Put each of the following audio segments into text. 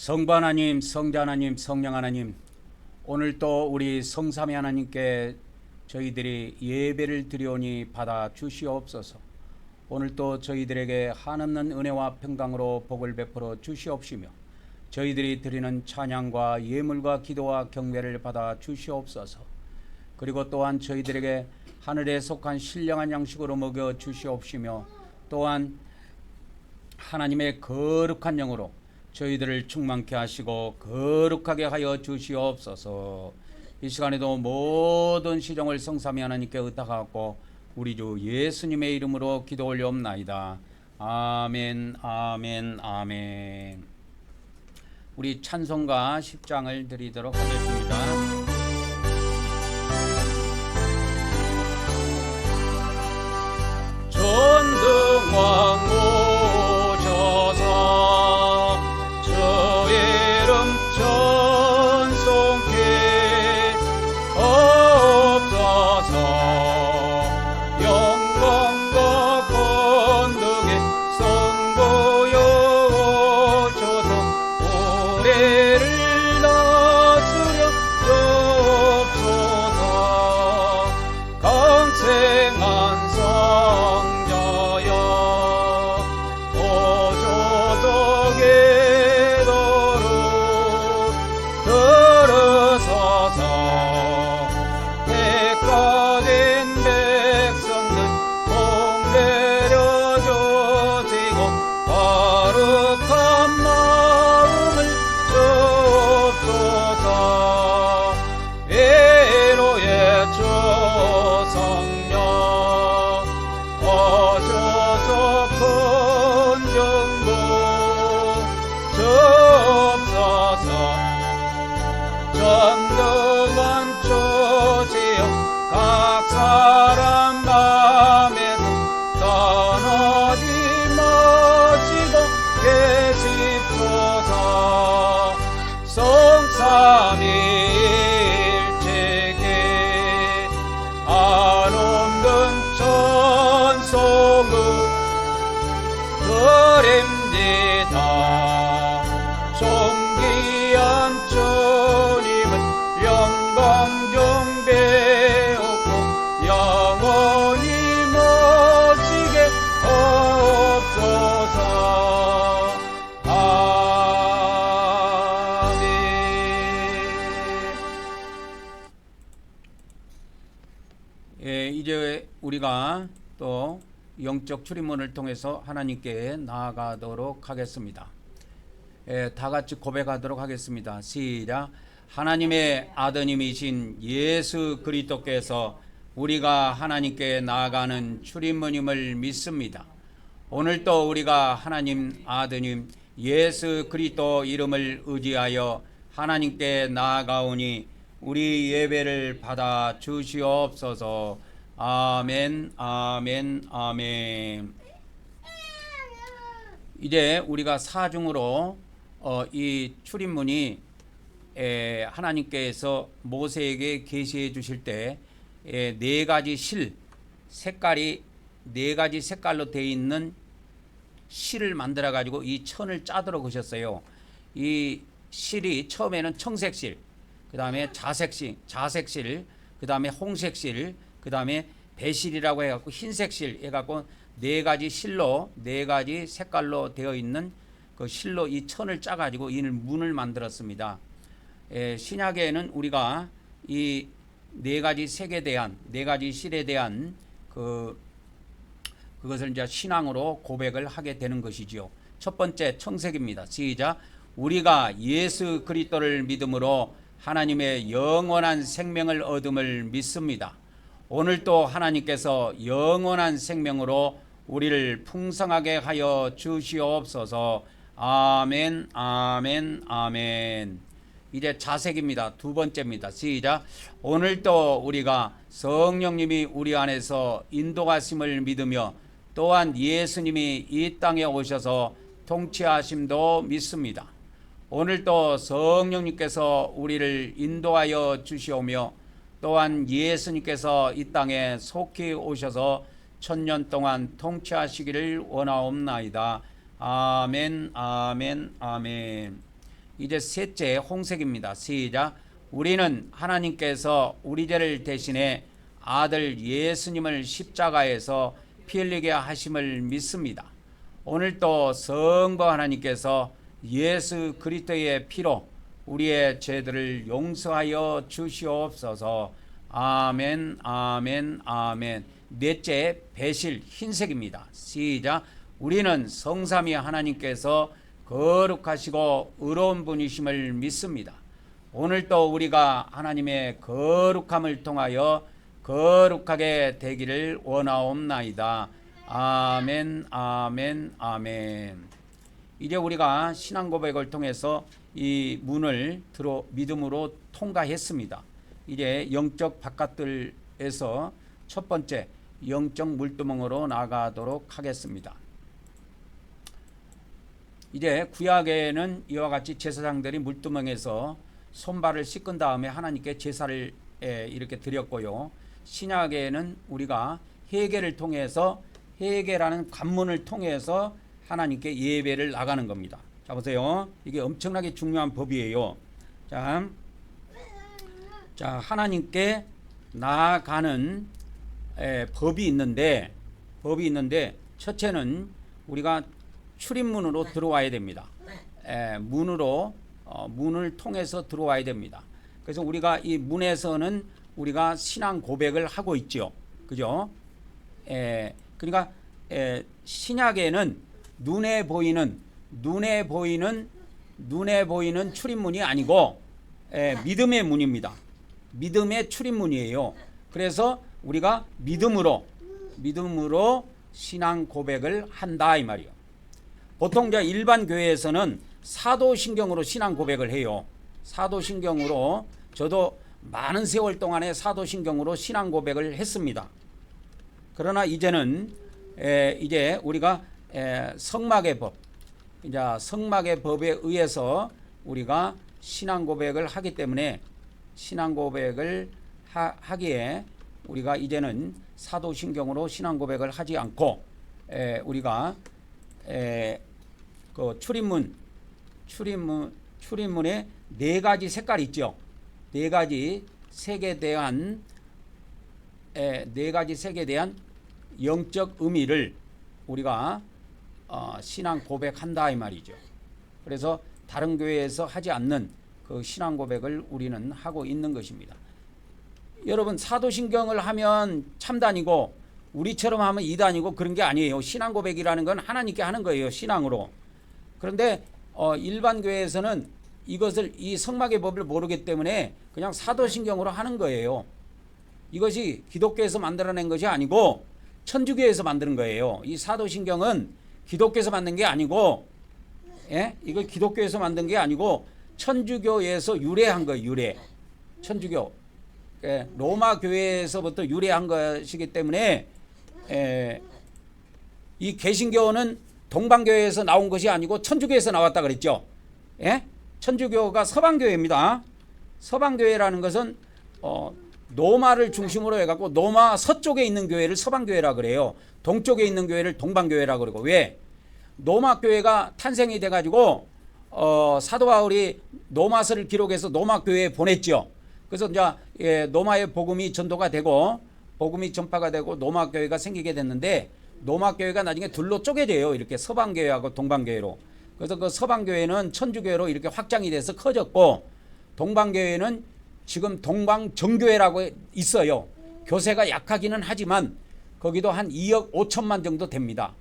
성부 하나님, 성자 하나님, 성령 하나님, 오늘 또 우리 성삼위 하나님께 저희들이 예배를 드리오니 받아 주시옵소서. 오늘 또 저희들에게 한없는 은혜와 평강으로 복을 베풀어 주시옵시며 저희들이 드리는 찬양과 예물과 기도와 경배를 받아 주시옵소서. 그리고 또한 저희들에게 하늘에 속한 신령한 양식으로 먹여 주시옵시며 또한 하나님의 거룩한 영으로 저희들을 충만케 하시고 거룩하게 하여 주시옵소서. 이 시간에도 모든 시종을 성삼위 하나님께 의탁하고 우리 주 예수님의 이름으로 기도 올려옵나이다. 아멘, 아멘, 아멘. 우리 찬송가 10장을 드리도록 하겠습니다. 전등왕 이제 우리가 또 영적 출입문을 통해서 하나님께 나아가도록 하겠습니다. 다 같이 고백하도록 하겠습니다. 시작. 하나님의 아드님이신 예수 그리스도께서 우리가 하나님께 나아가는 출입문임을 믿습니다. 오늘도 우리가 하나님 아드님 예수 그리스도 이름을 의지하여 하나님께 나아가오니 우리 예배를 받아 주시옵소서. 아멘, 아멘, 아멘. 이제 우리가 사중으로 이 출입문이 하나님께서 모세에게 계시해 주실 때 네 가지 색깔이 네 가지 색깔로 되어 있는 실을 만들어 가지고 이 천을 짜도록 하셨어요. 이 실이 처음에는 청색실, 그 다음에 자색실, 그 다음에 홍색실, 그 다음에 배실이라고 해갖고 흰색실 해갖고 네 가지 실로 네 가지 색깔로 되어 있는 그 실로 이 천을 짜가지고 이 문을 만들었습니다. 신약에는 우리가 이 네 가지 색에 대한 네 가지 실에 대한 그것을 이제 신앙으로 고백을 하게 되는 것이지요. 첫 번째 청색입니다. 시작. 우리가 예수 그리스도를 믿음으로 하나님의 영원한 생명을 얻음을 믿습니다. 오늘도 하나님께서 영원한 생명으로 우리를 풍성하게 하여 주시옵소서. 아멘, 아멘, 아멘. 이제 자색입니다. 두 번째입니다. 시작. 오늘도 우리가 성령님이 우리 안에서 인도하심을 믿으며 또한 예수님이 이 땅에 오셔서 통치하심도 믿습니다. 오늘도 성령님께서 우리를 인도하여 주시오며 또한 예수님께서 이 땅에 속히 오셔서 1000년 동안 통치하시기를 원하옵나이다. 아멘, 아멘, 아멘. 이제 셋째 홍색입니다. 시작. 우리는 하나님께서 우리 죄를 대신해 아들 예수님을 십자가에서 피 흘리게 하심을 믿습니다. 오늘도 성부 하나님께서 예수 그리스도의 피로 우리의 죄들을 용서하여 주시옵소서. 아멘, 아멘, 아멘. 넷째 배실 흰색입니다. 시작. 우리는 성삼위 하나님께서 거룩하시고 의로운 분이심을 믿습니다. 오늘도 우리가 하나님의 거룩함을 통하여 거룩하게 되기를 원하옵나이다. 아멘, 아멘, 아멘. 이제 우리가 신앙 고백을 통해서 이 문을 믿음으로 통과했습니다. 이제 영적 바깥들에서 첫 번째 영적 물두멍으로 나가도록 하겠습니다. 이제 구약에는 이와 같이 제사장들이 물두멍에서 손발을 씻은 다음에 하나님께 제사를 이렇게 드렸고요. 신약에는 우리가 회개를 통해서 회개라는 관문을 통해서 하나님께 예배를 나가는 겁니다. 자 보세요. 이게 엄청나게 중요한 법이에요. 자 하나님께 나아가는 법이 있는데 첫째는 우리가 출입문으로 들어와야 됩니다. 문을 통해서 들어와야 됩니다. 그래서 우리가 이 문에서는 우리가 신앙 고백을 하고 있죠. 그죠? 그러니까 신약에는 눈에 보이는 출입문이 아니고 믿음의 문입니다. 믿음의 출입문이에요. 그래서 우리가 믿음으로 신앙 고백을 한다 이 말이요. 보통 일반 교회에서는 사도신경으로 신앙 고백을 해요. 사도신경으로 저도 많은 세월 동안에 사도신경으로 신앙 고백을 했습니다. 그러나 이제는 이제 우리가 성막의 법, 이제 성막의 법에 의해서 우리가 신앙 고백을 하기 때문에 신앙 고백을 하기에 우리가 이제는 사도신경으로 신앙 고백을 하지 않고 우리가 그 출입문에 네 가지 색깔이 있죠. 네 가지 색에 대한 영적 의미를 우리가 신앙 고백한다 이 말이죠. 그래서 다른 교회에서 하지 않는 그 신앙 고백을 우리는 하고 있는 것입니다. 여러분 사도신경을 하면 참단이고 우리처럼 하면 이단이고 그런 게 아니에요. 신앙 고백이라는 건 하나님께 하는 거예요. 신앙으로. 그런데 일반 교회에서는 이것을 이 성막의 법을 모르기 때문에 그냥 사도신경으로 하는 거예요. 이것이 기독교에서 만들어낸 것이 아니고 천주교에서 만드는 거예요. 이 사도신경은 기독교에서 만든 게 아니고 이거 기독교에서 만든 게 아니고 천주교에서 유래한 거예요. 유래. 천주교. 로마 교회에서부터 유래한 것이기 때문에 이 개신교는 동방교회에서 나온 것이 아니고 천주교에서 나왔다 그랬죠. 천주교가 서방교회입니다. 서방교회라는 것은 노마를 중심으로 해갖고 노마 서쪽에 있는 교회를 서방교회라 그래요. 동쪽에 있는 교회를 동방교회라 그러고. 왜? 노마교회가 탄생이 돼가지고 사도 바울이 노마서를 기록해서 노마교회에 보냈죠. 그래서 이제 노마의 복음이 전도가 되고 복음이 전파가 되고 노마교회가 생기게 됐는데 노마교회가 나중에 둘로 쪼개져요. 이렇게 서방교회하고 동방교회로. 그래서 그 서방교회는 천주교회로 이렇게 확장이 돼서 커졌고 동방교회는 지금 동방정교회라고 있어요. 교세가 약하기는 하지만 거기도 한 2억 5천만 정도 됩니다.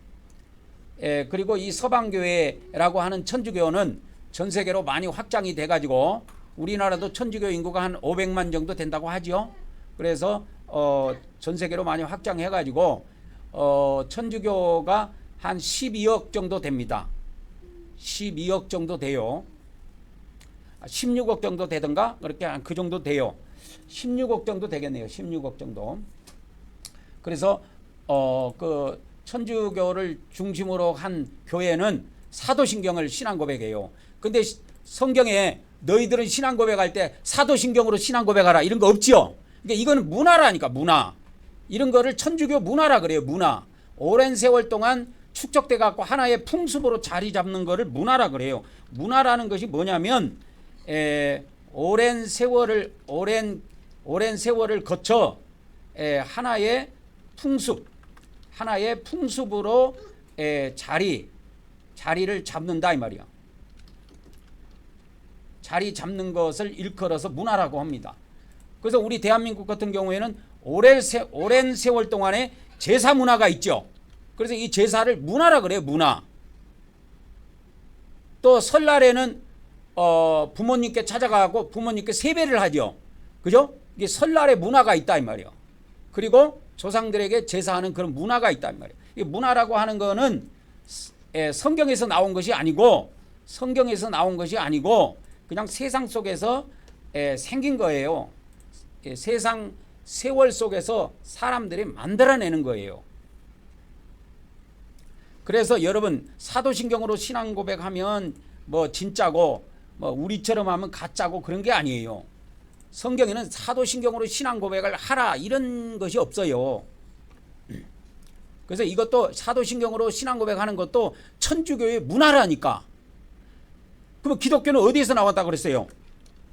그리고 이 서방교회라고 하는 천주교는 전 세계로 많이 확장이 돼가지고 우리나라도 천주교 인구가 한 500만 정도 된다고 하죠. 그래서 전 세계로 많이 확장해가지고 천주교가 한 12억 정도 됩니다. 12억 정도 돼요. 16억 정도 되던가 그렇게 그 정도 돼요. 16억 정도 되겠네요. 16억 정도. 그래서 그 천주교를 중심으로 한 교회는 사도신경을 신앙 고백해요. 근데 성경에 너희들은 신앙 고백할 때 사도신경으로 신앙 고백하라 이런 거 없지요. 그러니까 이거는 문화라니까 문화. 이런 거를 천주교 문화라 그래요. 문화. 오랜 세월 동안 축적돼 갖고 하나의 풍습으로 자리 잡는 거를 문화라 그래요. 문화라는 것이 뭐냐면 오랜 세월을 거쳐 하나의 풍습으로 자리를 잡는다 이 말이야. 자리 잡는 것을 일컬어서 문화라고 합니다. 그래서 우리 대한민국 같은 경우에는 오랜 세월 동안에 제사 문화가 있죠. 그래서 이 제사를 문화라 그래요. 문화. 또 설날에는 부모님께 찾아가고 부모님께 세배를 하죠. 그죠? 이게 설날에 문화가 있다 이 말이에요. 그리고 조상들에게 제사하는 그런 문화가 있다 이 말이에요. 이 문화라고 하는 거는 성경에서 나온 것이 아니고 그냥 세상 속에서 생긴 거예요. 세상 세월 속에서 사람들이 만들어내는 거예요. 그래서 여러분 사도신경으로 신앙 고백하면 뭐 진짜고 뭐 우리처럼 하면 가짜고 그런 게 아니에요. 성경에는 사도신경으로 신앙 고백을 하라 이런 것이 없어요. 그래서 이것도 사도신경으로 신앙 고백하는 것도 천주교의 문화라니까. 그럼 기독교는 어디에서 나왔다고 그랬어요?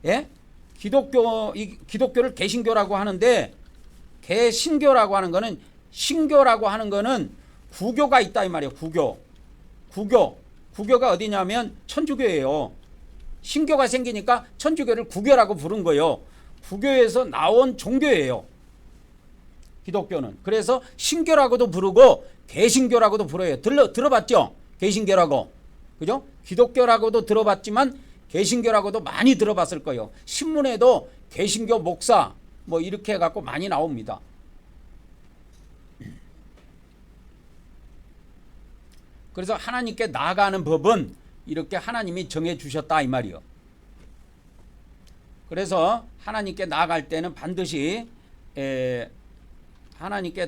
예? 기독교를 개신교라고 하는데 개신교라고 하는 거는 신교라고 하는 거는 구교가 있다 이 말이에요. 구교가 어디냐면 천주교예요. 신교가 생기니까 천주교를 구교라고 부른 거예요. 구교에서 나온 종교예요. 기독교는. 그래서 신교라고도 부르고 개신교라고도 불러요. 들어봤죠? 개신교라고. 그죠? 기독교라고도 들어봤지만 개신교라고도 많이 들어봤을 거예요. 신문에도 개신교 목사 뭐 이렇게 해갖고 많이 나옵니다. 그래서 하나님께 나아가는 법은 이렇게 하나님이 정해 주셨다 이 말이요. 그래서 하나님께 나아갈 때는 반드시 하나님께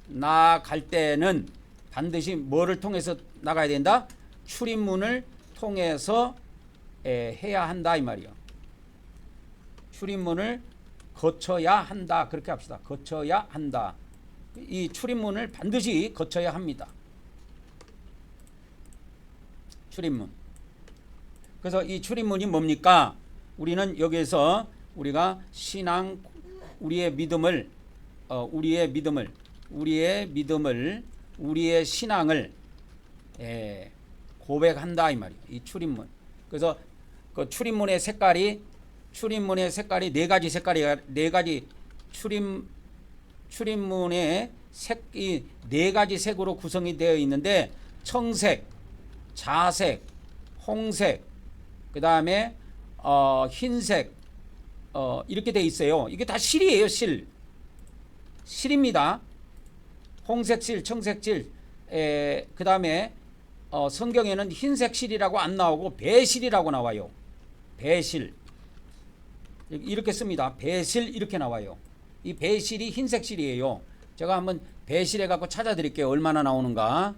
나아갈 때는 반드시 뭐를 통해서 나가야 된다? 출입문을 통해서 해야 한다 이 말이요. 출입문을 거쳐야 한다. 그렇게 합시다. 거쳐야 한다. 이 출입문을 반드시 거쳐야 합니다. 출입문. 그래서 이 출입문이 뭡니까? 우리는 여기에서 우리가 우리의 믿음을 우리의 신앙을 고백한다 이 말이에요. 이 출입문. 그래서 그 출입문의 색깔이 네 가지 출입문의 색이 네 가지 색으로 구성이 되어 있는데 청색, 자색, 홍색, 그 다음에 흰색 이렇게 돼 있어요. 이게 다 실이에요. 실입니다. 홍색 실, 청색 실, 그 다음에 성경에는 흰색 실이라고 안 나오고 배실이라고 나와요. 배실 이렇게 씁니다. 배실 이렇게 나와요. 이 배실이 흰색 실이에요. 제가 한번 배실 해갖고 찾아드릴게요. 얼마나 나오는가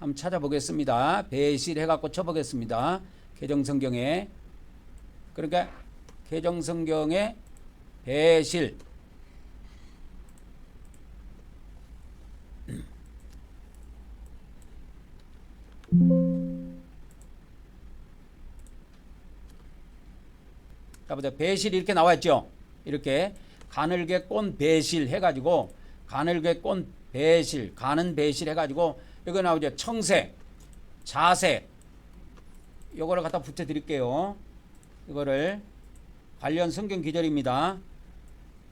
한번 찾아보겠습니다. 배실 해갖고 쳐보겠습니다. 개정성경에. 그러니까 개정성경에 배실 자보자 배실 이렇게 나와있죠. 이렇게 가늘게 꼰 배실 해가지고 가늘게 꼰 배실 가는 배실 해가지고 여기 나오죠. 청색, 자색 요거를 갖다 붙여 드릴게요. 이거를 관련 성경 기절입니다.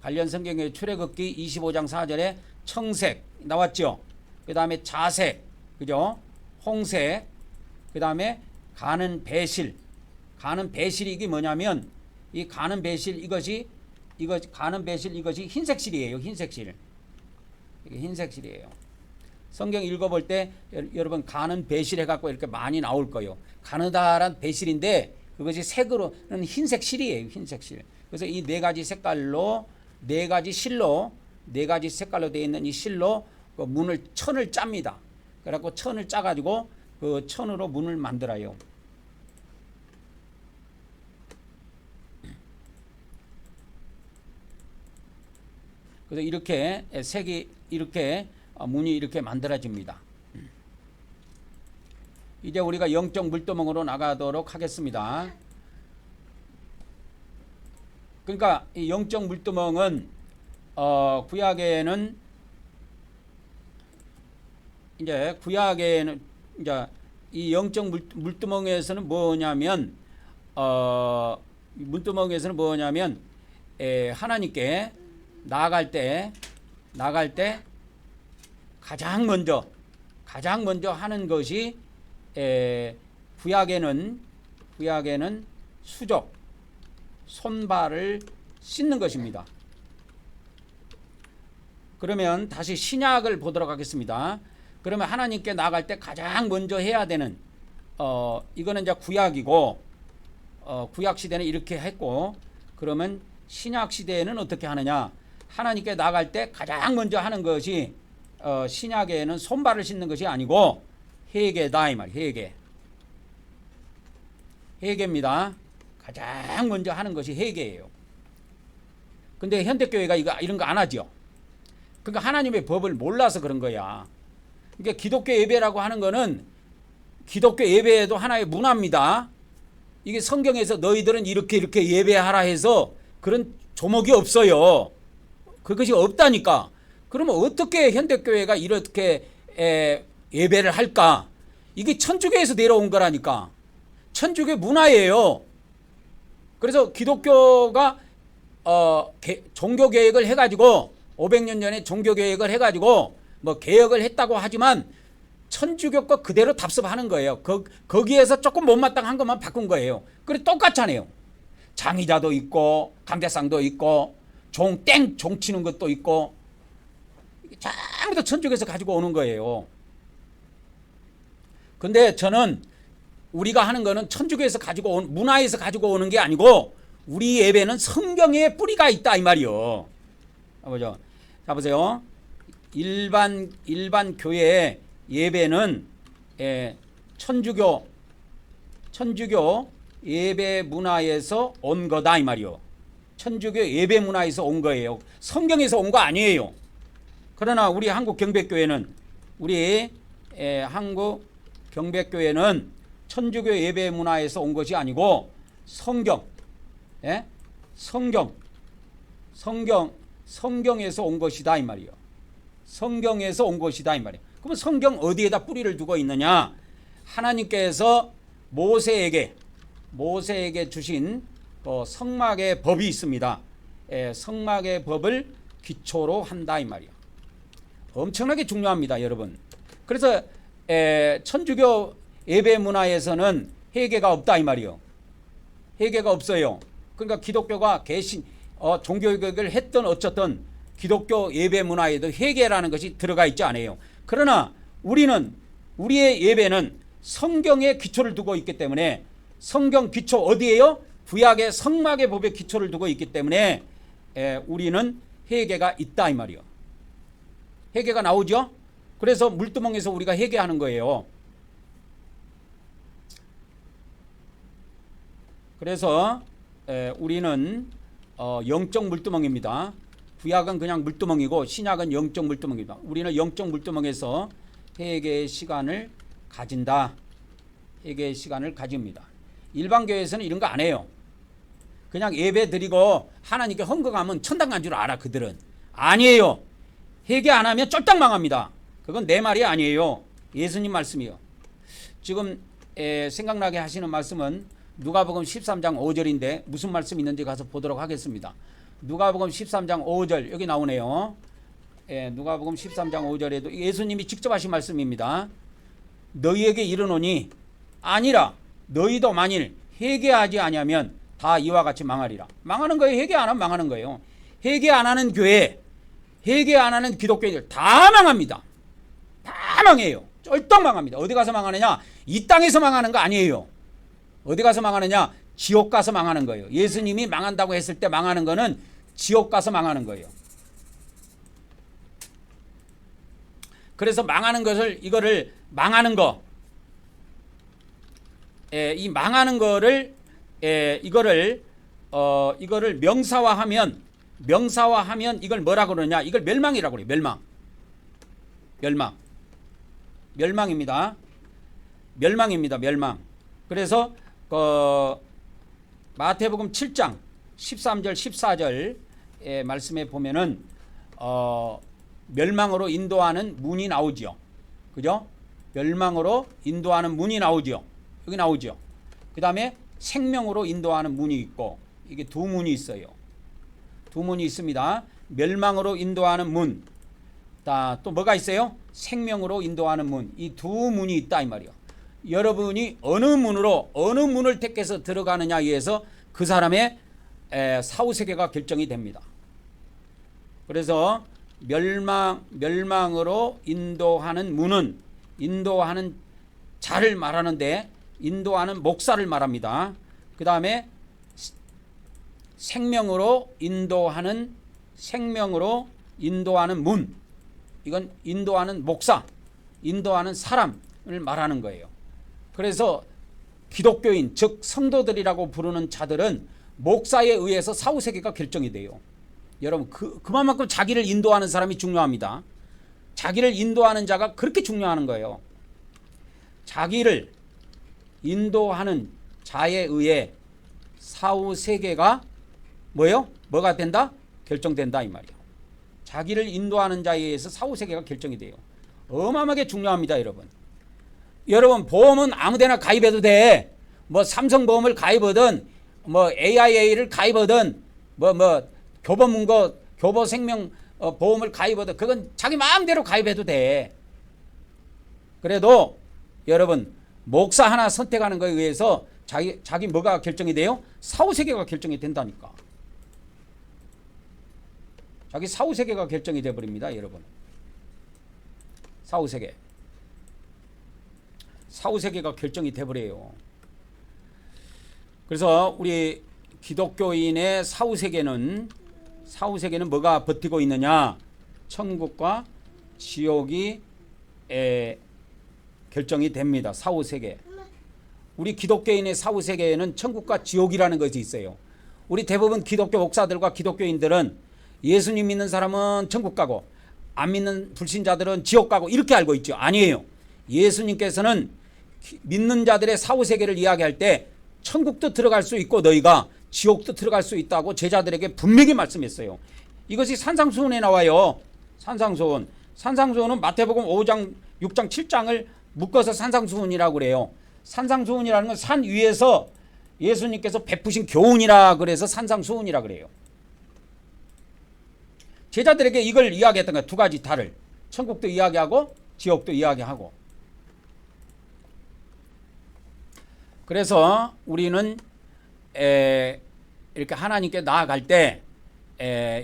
관련 성경의 출애굽기 25장 4절에 청색 나왔죠. 그 다음에 자색, 그죠? 홍색, 그 다음에 가는 배실. 가는 배실이 이게 뭐냐면 이 가는 배실 이것이 흰색 실이에요. 흰색 실. 이게 흰색 실이에요. 성경 읽어볼 때 여러분 가는 배실 해갖고 이렇게 많이 나올 거예요. 가느다란 배실인데 그것이 색으로는 흰색 실이에요. 흰색 실. 그래서 이 네 가지 색깔로 네 가지 색깔로 되어 있는 이 실로 그 천을 짭니다. 그래갖고 천을 짜가지고 그 천으로 문을 만들어요. 그래서 이렇게 색이 이렇게 문이 이렇게 만들어집니다. 이제 우리가 영적 물두멍으로 나가도록 하겠습니다. 그러니까 이 영적 물두멍은 구약에는 이제 이 영적 물두멍에서는 뭐냐면 물두멍에서는 뭐냐면 하나님께 나아갈 때 가장 먼저 하는 것이 구약에는 수족 손발을 씻는 것입니다. 그러면 다시 신약을 보도록 하겠습니다. 그러면 하나님께 나아갈 때 가장 먼저 해야 되는 이거는 이제 구약이고 구약 시대는 이렇게 했고, 그러면 신약 시대에는 어떻게 하느냐? 하나님께 나아갈 때 가장 먼저 하는 것이 신약에는 손발을 씻는 것이 아니고 회개다 이 말이에요. 회개입니다. 가장 먼저 하는 것이 회개예요. 근데 현대교회가 이런 거 안 하죠. 그러니까 하나님의 법을 몰라서 그런 거야. 그러니까 기독교 예배라고 하는 거는 기독교 예배에도 하나의 문화입니다. 이게 성경에서 너희들은 이렇게 예배하라 해서 그런 조목이 없어요. 그것이 없다니까. 그러면 어떻게 현대교회가 이렇게 예배를 할까? 이게 천주교에서 내려온 거라니까. 천주교 문화예요. 그래서 기독교가 종교 개혁을 해가지고 500년 전에 종교 개혁을 해가지고 뭐 개혁을 했다고 하지만 천주교 거 그대로 답습하는 거예요. 거기에서 조금 못마땅한 것만 바꾼 거예요. 그래 똑같잖아요. 장의자도 있고 강대상도 있고 종 치는 것도 있고 전부 다 천주교에서 가지고 오는 거예요. 근데 저는 우리가 하는 거는 천주교에서 가지고 온 문화에서 가지고 오는 게 아니고 우리 예배는 성경에 뿌리가 있다 이 말이요. 자 보세요. 일반 교회의 예배는 천주교 예배 문화에서 온 거다 이 말이요. 천주교 예배 문화에서 온 거예요. 성경에서 온 거 아니에요. 그러나 우리 한국 경배교회는 천주교 예배 문화에서 온 것이 아니고 성경에서 온 것이다 이 말이요. 성경에서 온 것이다 이 말이에요. 그러면 성경 어디에다 뿌리를 두고 있느냐? 하나님께서 모세에게 주신 성막의 법이 있습니다. 성막의 법을 기초로 한다 이 말이에요. 엄청나게 중요합니다, 여러분. 그래서 천주교 예배 문화에서는 회개가 없다 이 말이에요. 회개가 없어요. 그러니까 기독교가 종교개혁을 했던 어쨌든 기독교 예배 문화에도 회개라는 것이 들어가 있지 않아요. 그러나 우리의 예배는 성경에 기초를 두고 있기 때문에 성경 기초 어디에요? 구약의 성막의 법에 기초를 두고 있기 때문에 우리는 회개가 있다 이 말이요. 회개가 나오죠. 그래서 물두멍에서 우리가 회개하는 거예요. 그래서 우리는 영적 물두멍입니다. 구약은 그냥 물두멍이고 신약은 영적 물두멍입니다. 우리는 영적 물두멍에서 회개의 시간을 가진다. 회개의 시간을 가집니다. 일반 교회에서는 이런 거 안 해요. 그냥 예배 드리고 하나님께 헌금하면 천당 간 줄 알아 그들은. 아니에요. 회개 안 하면 쫄딱 망합니다. 그건 내 말이 아니에요. 예수님 말씀이요. 지금 생각나게 하시는 말씀은 누가복음 13장 5절인데 무슨 말씀이 있는지 가서 보도록 하겠습니다. 누가복음 13장 5절 여기 나오네요. 누가복음 13장 5절에도 예수님이 직접 하신 말씀입니다. 너희에게 이르노니 아니라 너희도 만일 회개하지 아니하면 다 이와 같이 망하리라. 망하는 거예요. 회개 안 하면 망하는 거예요. 회개 안 하는 교회, 회개 안 하는 기독교인들 다 망합니다. 다 망해요. 쫄딱 망합니다. 어디 가서 망하느냐? 이 땅에서 망하는 거 아니에요. 어디 가서 망하느냐? 지옥 가서 망하는 거예요. 예수님이 망한다고 했을 때 망하는 거는 지옥 가서 망하는 거예요. 그래서 망하는 것을 이거를 망하는 거, 이 망하는 거를 이거를 명사화하면 이걸 뭐라 그러냐? 이걸 멸망이라고 그래요. 멸망입니다. 멸망입니다. 멸망. 그래서 마태복음 7장 13절 14절의 말씀에 보면은 멸망으로 인도하는 문이 나오죠. 그죠? 멸망으로 인도하는 문이 나오죠. 여기 나오죠. 그 다음에 생명으로 인도하는 문이 있고, 이게 두 문이 있어요. 두 문이 있습니다. 멸망으로 인도하는 문. 또 뭐가 있어요? 생명으로 인도하는 문. 이 두 문이 있다 이 말이요. 여러분이 어느 문을 택해서 들어가느냐에 의해서 그 사람의 사후세계가 결정이 됩니다. 그래서 멸망으로 인도하는 문은 인도하는 자를 말하는데, 인도하는 목사를 말합니다. 그 다음에 생명으로 인도하는 문, 이건 인도하는 목사, 인도하는 사람을 말하는 거예요. 그래서 기독교인, 즉 성도들이라고 부르는 자들은 목사에 의해서 사후세계가 결정이 돼요. 여러분, 그만큼 자기를 인도하는 사람이 중요합니다. 자기를 인도하는 자가 그렇게 중요한 거예요. 자기를 인도하는 자에 의해 사후세계가 뭐가 된다? 결정된다 이 말이에요. 자기를 인도하는 자에 의해서 사후세계가 결정이 돼요. 어마어마하게 중요합니다. 여러분 보험은 아무데나 가입해도 돼. 뭐 삼성보험을 가입하든 뭐 AIA를 가입하든 뭐 교보생명 보험을 가입하든 그건 자기 마음대로 가입해도 돼. 그래도 여러분 목사 하나 선택하는 거에 의해서 자기 뭐가 결정이 돼요? 사후세계가 결정이 된다니까. 자기 사후세계가 결정이 돼버립니다. 여러분, 사후세계가 결정이 돼버려요. 그래서 우리 기독교인의 사후세계는 뭐가 버티고 있느냐? 천국과 지옥이 결정이 됩니다. 사후세계. 우리 기독교인의 사후세계에는 천국과 지옥이라는 것이 있어요. 우리 대부분 기독교 목사들과 기독교인들은 예수님 믿는 사람은 천국 가고 안 믿는 불신자들은 지옥 가고 이렇게 알고 있죠. 아니에요. 예수님께서는 믿는 자들의 사후세계를 이야기할 때 천국도 들어갈 수 있고 너희가 지옥도 들어갈 수 있다고 제자들에게 분명히 말씀했어요. 이것이 산상수훈에 나와요. 산상수훈은 마태복음 5장 6장 7장을 묶어서 산상수훈이라고 그래요. 산상수훈이라는 건 산 위에서 예수님께서 베푸신 교훈이라 그래서 산상수훈이라 그래요. 제자들에게 이걸 이야기했던 거예요. 두 가지 달을. 천국도 이야기하고 지옥도 이야기하고. 그래서 우리는 이렇게 하나님께 나아갈 때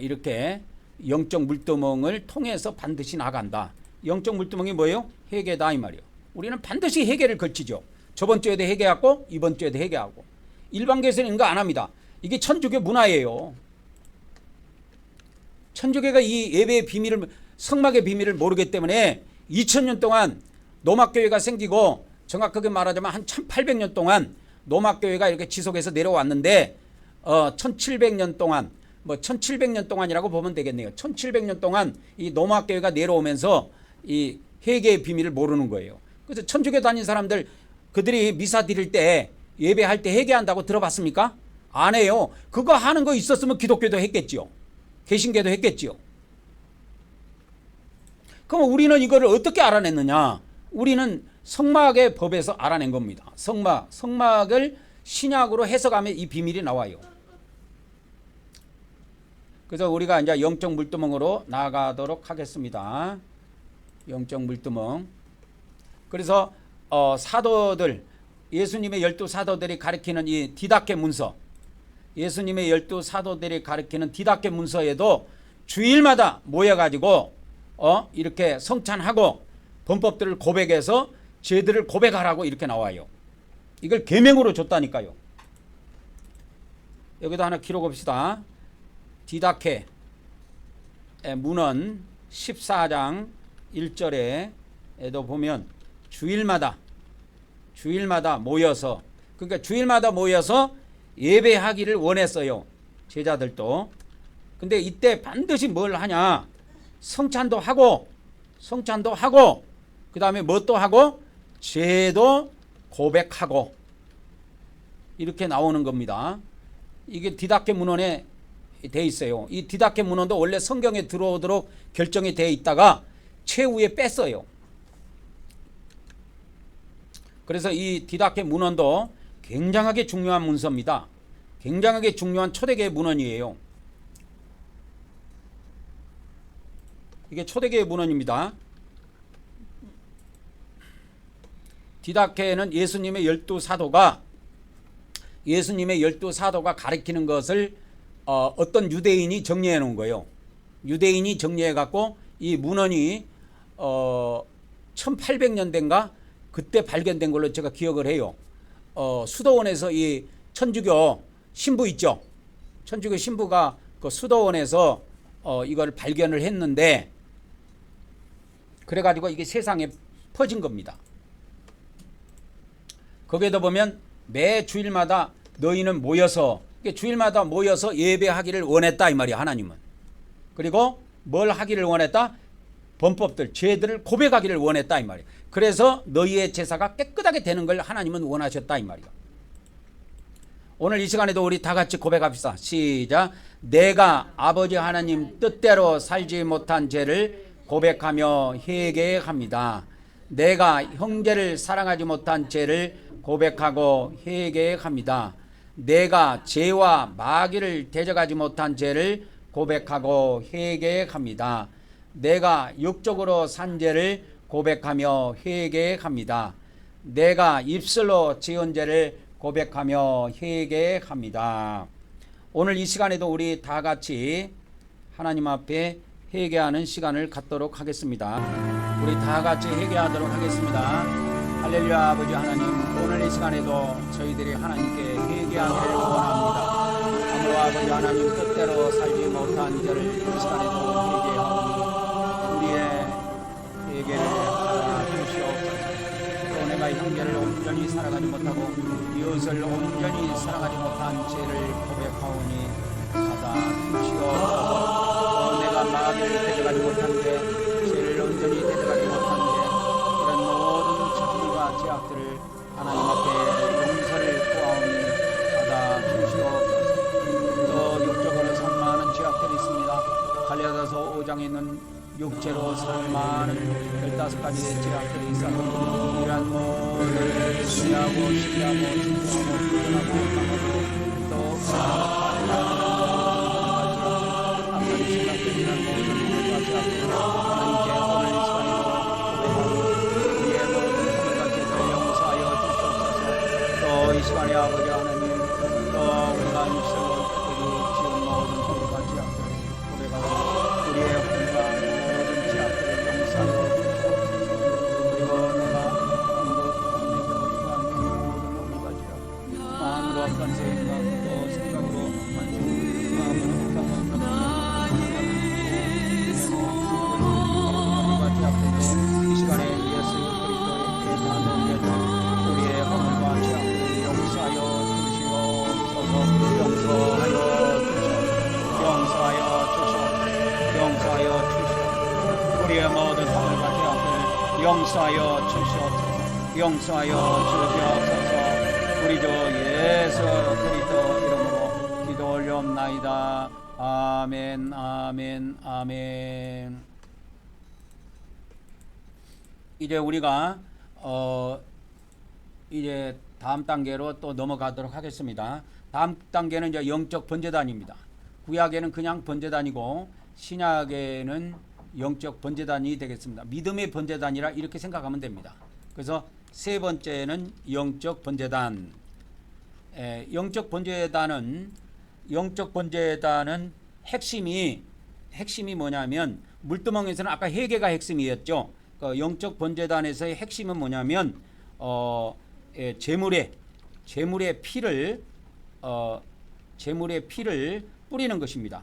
이렇게 영적 물두멍을 통해서 반드시 나간다. 영적 물두멍이 뭐예요? 회개다 이 말이에요. 우리는 반드시 회개를 걸치죠. 저번 주에도 회개하고 이번 주에도 회개하고. 일반 교회에서는 이거 안 합니다. 이게 천주교 문화예요. 천주교가 이 예배의 비밀을, 성막의 비밀을 모르기 때문에 2000년 동안 노막교회가 생기고, 정확하게 말하자면 한 1800년 동안 노막교회가 이렇게 지속해서 내려왔는데 1700년 동안, 1700년 동안이라고 보면 되겠네요. 1700년 동안 이 노막교회가 내려오면서 이 회개의 비밀을 모르는 거예요. 그래서 천주교 다닌 사람들, 그들이 미사 드릴 때 예배할 때 회개한다고 들어봤습니까? 안 해요. 그거 하는 거 있었으면 기독교도 했겠지요. 개신교도 했겠지요. 그럼 우리는 이거를 어떻게 알아냈느냐? 우리는 성막의 법에서 알아낸 겁니다. 성막을 신약으로 해석하면 이 비밀이 나와요. 그래서 우리가 이제 영적 물두멍으로 나아가도록 하겠습니다. 영적 물두멍. 그래서 사도들, 예수님의 12사도들이 가리키는 이 디다케 문서, 예수님의 12사도들이 가리키는 디다케 문서에도 주일마다 모여가지고 이렇게 성찬하고 범법들을 고백해서 죄들을 고백하라고 이렇게 나와요. 이걸 계명으로 줬다니까요. 여기도 하나 기록합시다. 디다케 문헌 14장 1절에도 보면 주일마다 모여서, 그러니까 주일마다 모여서 예배하기를 원했어요. 제자들도. 근데 이때 반드시 뭘 하냐? 성찬도 하고 그 다음에 뭣도 하고 죄도 고백하고 이렇게 나오는 겁니다. 이게 디다케 문헌에 돼 있어요. 이 디다케 문헌도 원래 성경에 들어오도록 결정이 돼 있다가 최후에 뺐어요. 그래서 이 디다케 문헌도 굉장하게 중요한 문서입니다. 굉장하게 중요한 초대교회 문헌이에요. 이게 초대교회 문헌입니다. 디다케는 예수님의 12사도가 가리키는 것을 어떤 유대인이 정리해 놓은 거예요. 유대인이 정리해 갖고 이 문헌이 1800년대인가 그때 발견된 걸로 제가 기억을 해요. 수도원에서 이 천주교 신부 있죠. 천주교 신부가 그 수도원에서 이걸 발견을 했는데 그래가지고 이게 세상에 퍼진 겁니다. 거기에도 보면 매 주일마다 너희는 모여서 주일마다 모여서 예배하기를 원했다 이 말이야. 하나님은. 그리고 뭘 하기를 원했다? 범법들, 죄들을 고백하기를 원했다 이 말이야. 그래서 너희의 제사가 깨끗하게 되는 걸 하나님은 원하셨다 이 말이야. 오늘 이 시간에도 우리 다 같이 고백합시다. 시작. 내가 아버지 하나님 뜻대로 살지 못한 죄를 고백하며 회개합니다. 내가 형제를 사랑하지 못한 죄를 고백하고 회개합니다. 내가 죄와 마귀를 대적하지 못한 죄를 고백하고 회개합니다. 내가 육적으로 산 죄를 고백하며 회개합니다. 내가 입술로 지은 죄를 고백하며 회개합니다. 오늘 이 시간에도 우리 다 같이 하나님 앞에 회개하는 시간을 갖도록 하겠습니다. 우리 다 같이 회개하도록 하겠습니다. 할렐루야. 아버지 하나님, 오늘 이 시간에도 저희들이 하나님께 회개하기를 원합니다. 아무 아버지 하나님 뜻대로 살지 못한 저를 이 시간에도 회개하오니 우리의 회개를 받아주시옵소서. 또 내가 형제를 온전히 사랑하지 못하고 이웃을 온전히 사랑하지 못한 죄를 고백하오니 받아주시옵소서. 또 내가 마귀를 대적하지 못한 죄를 온전히 대적하지 못한 이런 모든 착들과 죄악들을 하나님 앞에 용서를 구하오니 받아주시옵소서. 또 육적으로 산 많은 죄악들이 있습니다. 갈라디아서 5장에 있는 육체로 산 많은 15가지의 죄악들이 있어서 이러한 모든 신뢰하고 신뢰하고 진정하고 불편하고 강하고 또 앞까지 생각되는 모든 것과 죄악들을 하나님께 오늘 이 시간에도 고백하고 우리의 모든 허물과 죄를 용서하여 주시옵소서. 또 이 시간에 아버지 하나님 또 우리가 입술로 지은 모든 허물과 죄악들을 고백하고 우리의 허물과 모든 죄악들을 용서하여 주시옵소서. 그리고 내가 모든 허물과 죄악 마음으로 악한 생각 또 생각으로 악한 생 마음으로 악한 이 시간에 예수 그리스도의 나누며 우리의 허물과 죄악들을 용서하여 주시옵소서. 용서하여 주시옵소서. 우리의 모든 허물과 죄악들을 용서하여 주시옵소서. 용서하여 주시옵소서. 우리 주 예수 그리스도 이름으로 기도 올려옵나이다. 아멘 아멘 아멘. 이제 우리가 이제 다음 단계로 또 넘어가도록 하겠습니다. 다음 단계는 이제 영적 번제단입니다. 구약에는 그냥 번제단이고 신약에는 영적 번제단이 되겠습니다. 믿음의 번제단이라 이렇게 생각하면 됩니다. 그래서 세 번째는 영적 번제단. 영적 번제단은 핵심이 뭐냐면 물두멍에서는 아까 회개가 핵심이었죠. 영적 번제단에서의 핵심은 뭐냐면 제물의 피를 뿌리는 것입니다.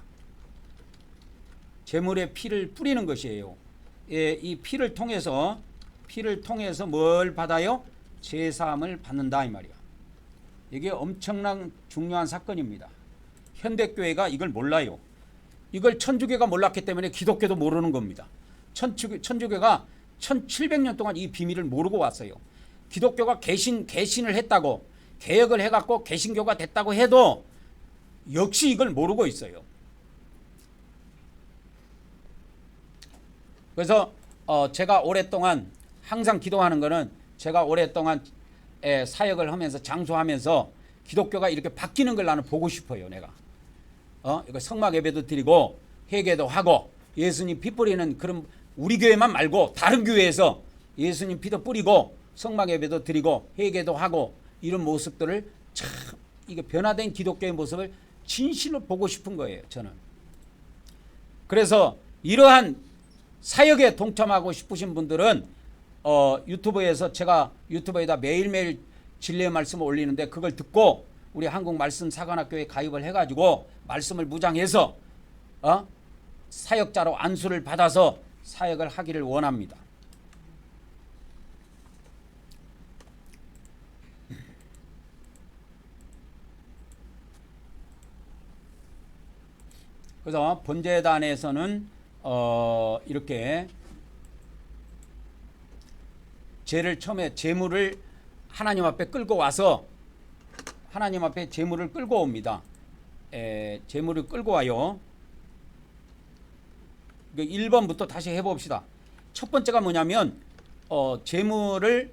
제물의 피를 뿌리는 것이에요. 이 피를 통해서 뭘 받아요? 제사함을 받는다 이 말이야. 이게 엄청난 중요한 사건입니다. 현대교회가 이걸 몰라요. 이걸 천주교가 몰랐기 때문에 기독교도 모르는 겁니다. 천주교가 1700년 동안 이 비밀을 모르고 왔어요. 기독교가 개신을 했다고 개혁을 해갖고 개신교가 됐다고 해도 역시 이걸 모르고 있어요. 그래서 제가 오랫동안 항상 기도하는 거는 제가 오랫동안 사역을 하면서 장수하면서 기독교가 이렇게 바뀌는 걸 나는 보고 싶어요. 내가 이거 성막 예배도 드리고 회개도 하고 예수님 피 뿌리는 그런 우리 교회만 말고 다른 교회에서 예수님 피도 뿌리고 성막 예배도 드리고 회개도 하고 이런 모습들을 참 이게 변화된 기독교의 모습을 진실로 보고 싶은 거예요. 저는. 그래서 이러한 사역에 동참하고 싶으신 분들은 유튜브에서 제가 유튜브에다 매일매일 진리의 말씀을 올리는데 그걸 듣고 우리 한국 말씀 사관학교에 가입을 해가지고 말씀을 무장해서 사역자로 안수를 받아서 사역을 하기를 원합니다. 그래서 번제단에서는 이렇게 처음에 제물을 하나님 앞에 끌고 와서 하나님 앞에 제물을 끌고 옵니다. 제물을 끌고 와요. 1번부터 다시 해봅시다. 첫 번째가 뭐냐면 제물을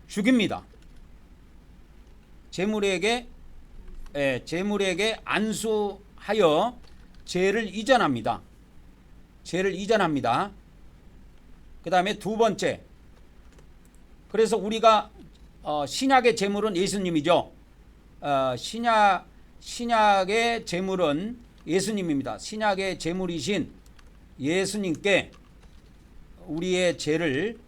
죽입니다. 제물에게 안수하여 죄를 이전합니다. 그 다음에 두 번째, 그래서 우리가 신약의 제물은 예수님이죠. 신약의 제물은 예수님입니다. 신약의 제물이신 예수님께 우리의 죄를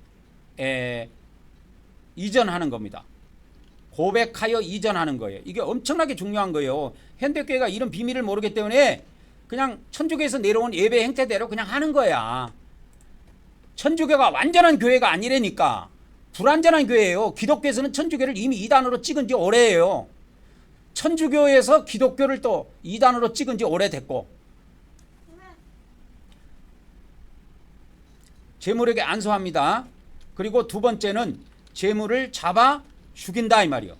이전하는 겁니다. 고백하여 이전하는 거예요. 이게 엄청나게 중요한 거예요. 현대교회가 이런 비밀을 모르기 때문에 그냥 천주교에서 내려온 예배 행태대로 그냥 하는 거야. 천주교가 완전한 교회가 아니라니까. 불완전한 교회예요. 기독교에서는 천주교를 이미 2단으로 찍은 지 오래예요. 천주교에서 기독교를 또 2단으로 찍은 지 오래됐고. 제물에게 안수합니다. 그리고 두 번째는 제물을 잡아 죽인다 이 말이요.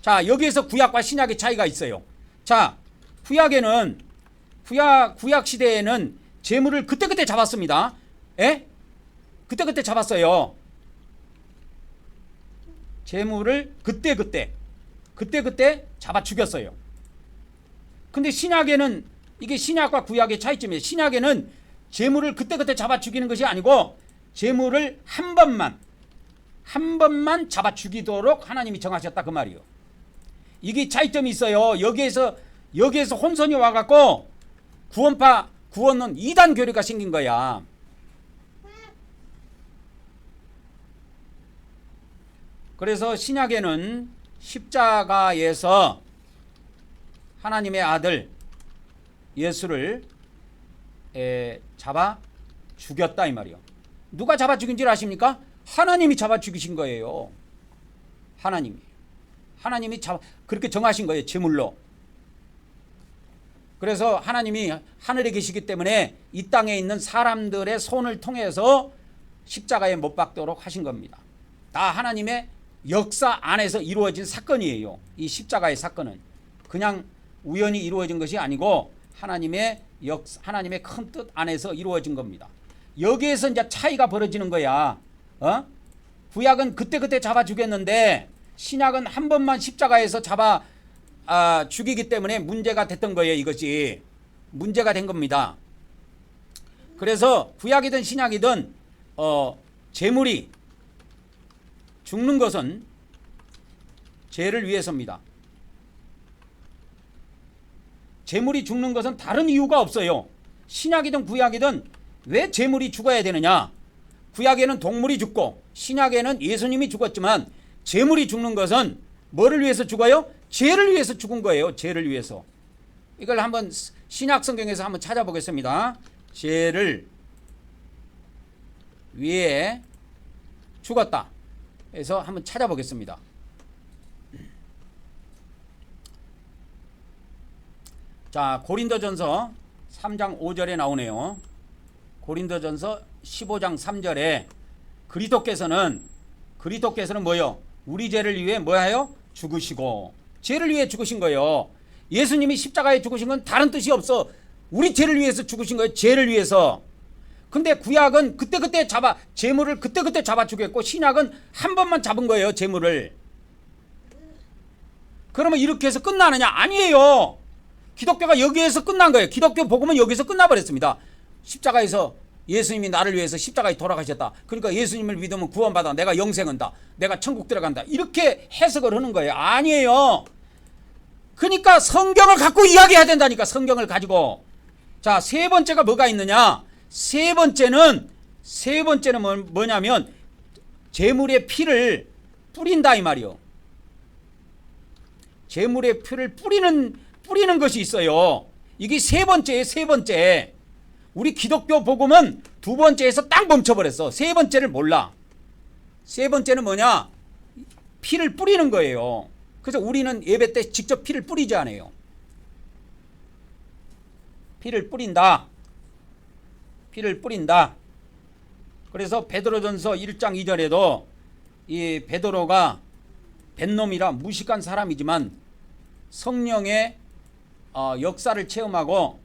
자, 여기에서 구약과 신약의 차이가 있어요. 자, 구약 시대에는 제물을 그때그때 잡았습니다. 예? 그때그때 잡았어요. 제물을 그때그때 잡아 죽였어요. 근데 신약에는 이게 신약과 구약의 차이점이에요. 신약에는 제물을 그때그때 잡아 죽이는 것이 아니고 제물을 한 번만 잡아 죽이도록 하나님이 정하셨다 그 말이요. 이게 차이점이 있어요. 여기에서 혼선이 와갖고 구원은 2단 교리가 생긴 거야. 그래서 신약에는 십자가에서 하나님의 아들 예수를 잡아 죽였다 이 말이요. 누가 잡아 죽인 줄 아십니까? 하나님이 잡아 죽이신 거예요. 하나님이 그렇게 정하신 거예요. 제물로. 그래서 하나님이 하늘에 계시기 때문에 이 땅에 있는 사람들의 손을 통해서 십자가에 못 박도록 하신 겁니다. 다 하나님의 역사 안에서 이루어진 사건이에요. 이 십자가의 사건은 그냥 우연히 이루어진 것이 아니고 하나님의 큰 뜻 안에서 이루어진 겁니다. 여기에서 이제 차이가 벌어지는 거야. 구약은 그때 잡아 죽였는데 신약은 한 번만 십자가에서 잡아 죽이기 때문에 문제가 됐던 거예요. 이것이 문제가 된 겁니다. 그래서 구약이든 신약이든 제물이 죽는 것은 죄를 위해서입니다. 제물이 죽는 것은 다른 이유가 없어요. 신약이든 구약이든 왜 제물이 죽어야 되느냐? 구약에는 동물이 죽고 신약에는 예수님이 죽었지만 제물이 죽는 것은 뭐를 위해서 죽어요? 죄를 위해서 죽은 거예요. 죄를 위해서. 이걸 한번 신약 성경에서 한번 찾아보겠습니다. 죄를 위해 죽었다. 그래서 한번 찾아보겠습니다. 자, 고린도전서 3장 5절에 나오네요. 고린도전서 15장 3절에 그리스도께서는 뭐요? 우리 죄를 위해 뭐하여? 죽으시고, 죄를 위해 죽으신 거예요. 예수님이 십자가에 죽으신 건 다른 뜻이 없어. 우리 죄를 위해서 죽으신 거예요. 죄를 위해서. 근데 구약은 그때그때 재물을 그때그때 잡아 주겠고, 신약은 한 번만 잡은 거예요, 재물을. 그러면 이렇게 해서 끝나느냐? 아니에요. 기독교가 여기에서 끝난 거예요. 기독교 복음은 여기서 끝나버렸습니다. 십자가에서 예수님이 나를 위해서 십자가에 돌아가셨다. 그러니까 예수님을 믿으면 구원받아. 내가 영생한다. 내가 천국 들어간다. 이렇게 해석을 하는 거예요. 아니에요. 그러니까 성경을 갖고 이야기해야 된다니까. 성경을 가지고. 자, 세 번째가 뭐가 있느냐? 세 번째는 뭐냐면 제물의 피를 뿌린다 이 말이요. 제물의 피를 뿌리는 것이 있어요. 이게 세 번째예요. 세 번째. 우리 기독교 복음은 두 번째에서 딱 멈춰버렸어. 세 번째를 몰라. 세 번째는 뭐냐? 피를 뿌리는 거예요. 그래서 우리는 예배 때 직접 피를 뿌리지 않아요. 피를 뿌린다. 피를 뿌린다. 그래서 베드로전서 1장 2절에도 이 베드로가 뱃놈이라 무식한 사람이지만 성령의 역사를 체험하고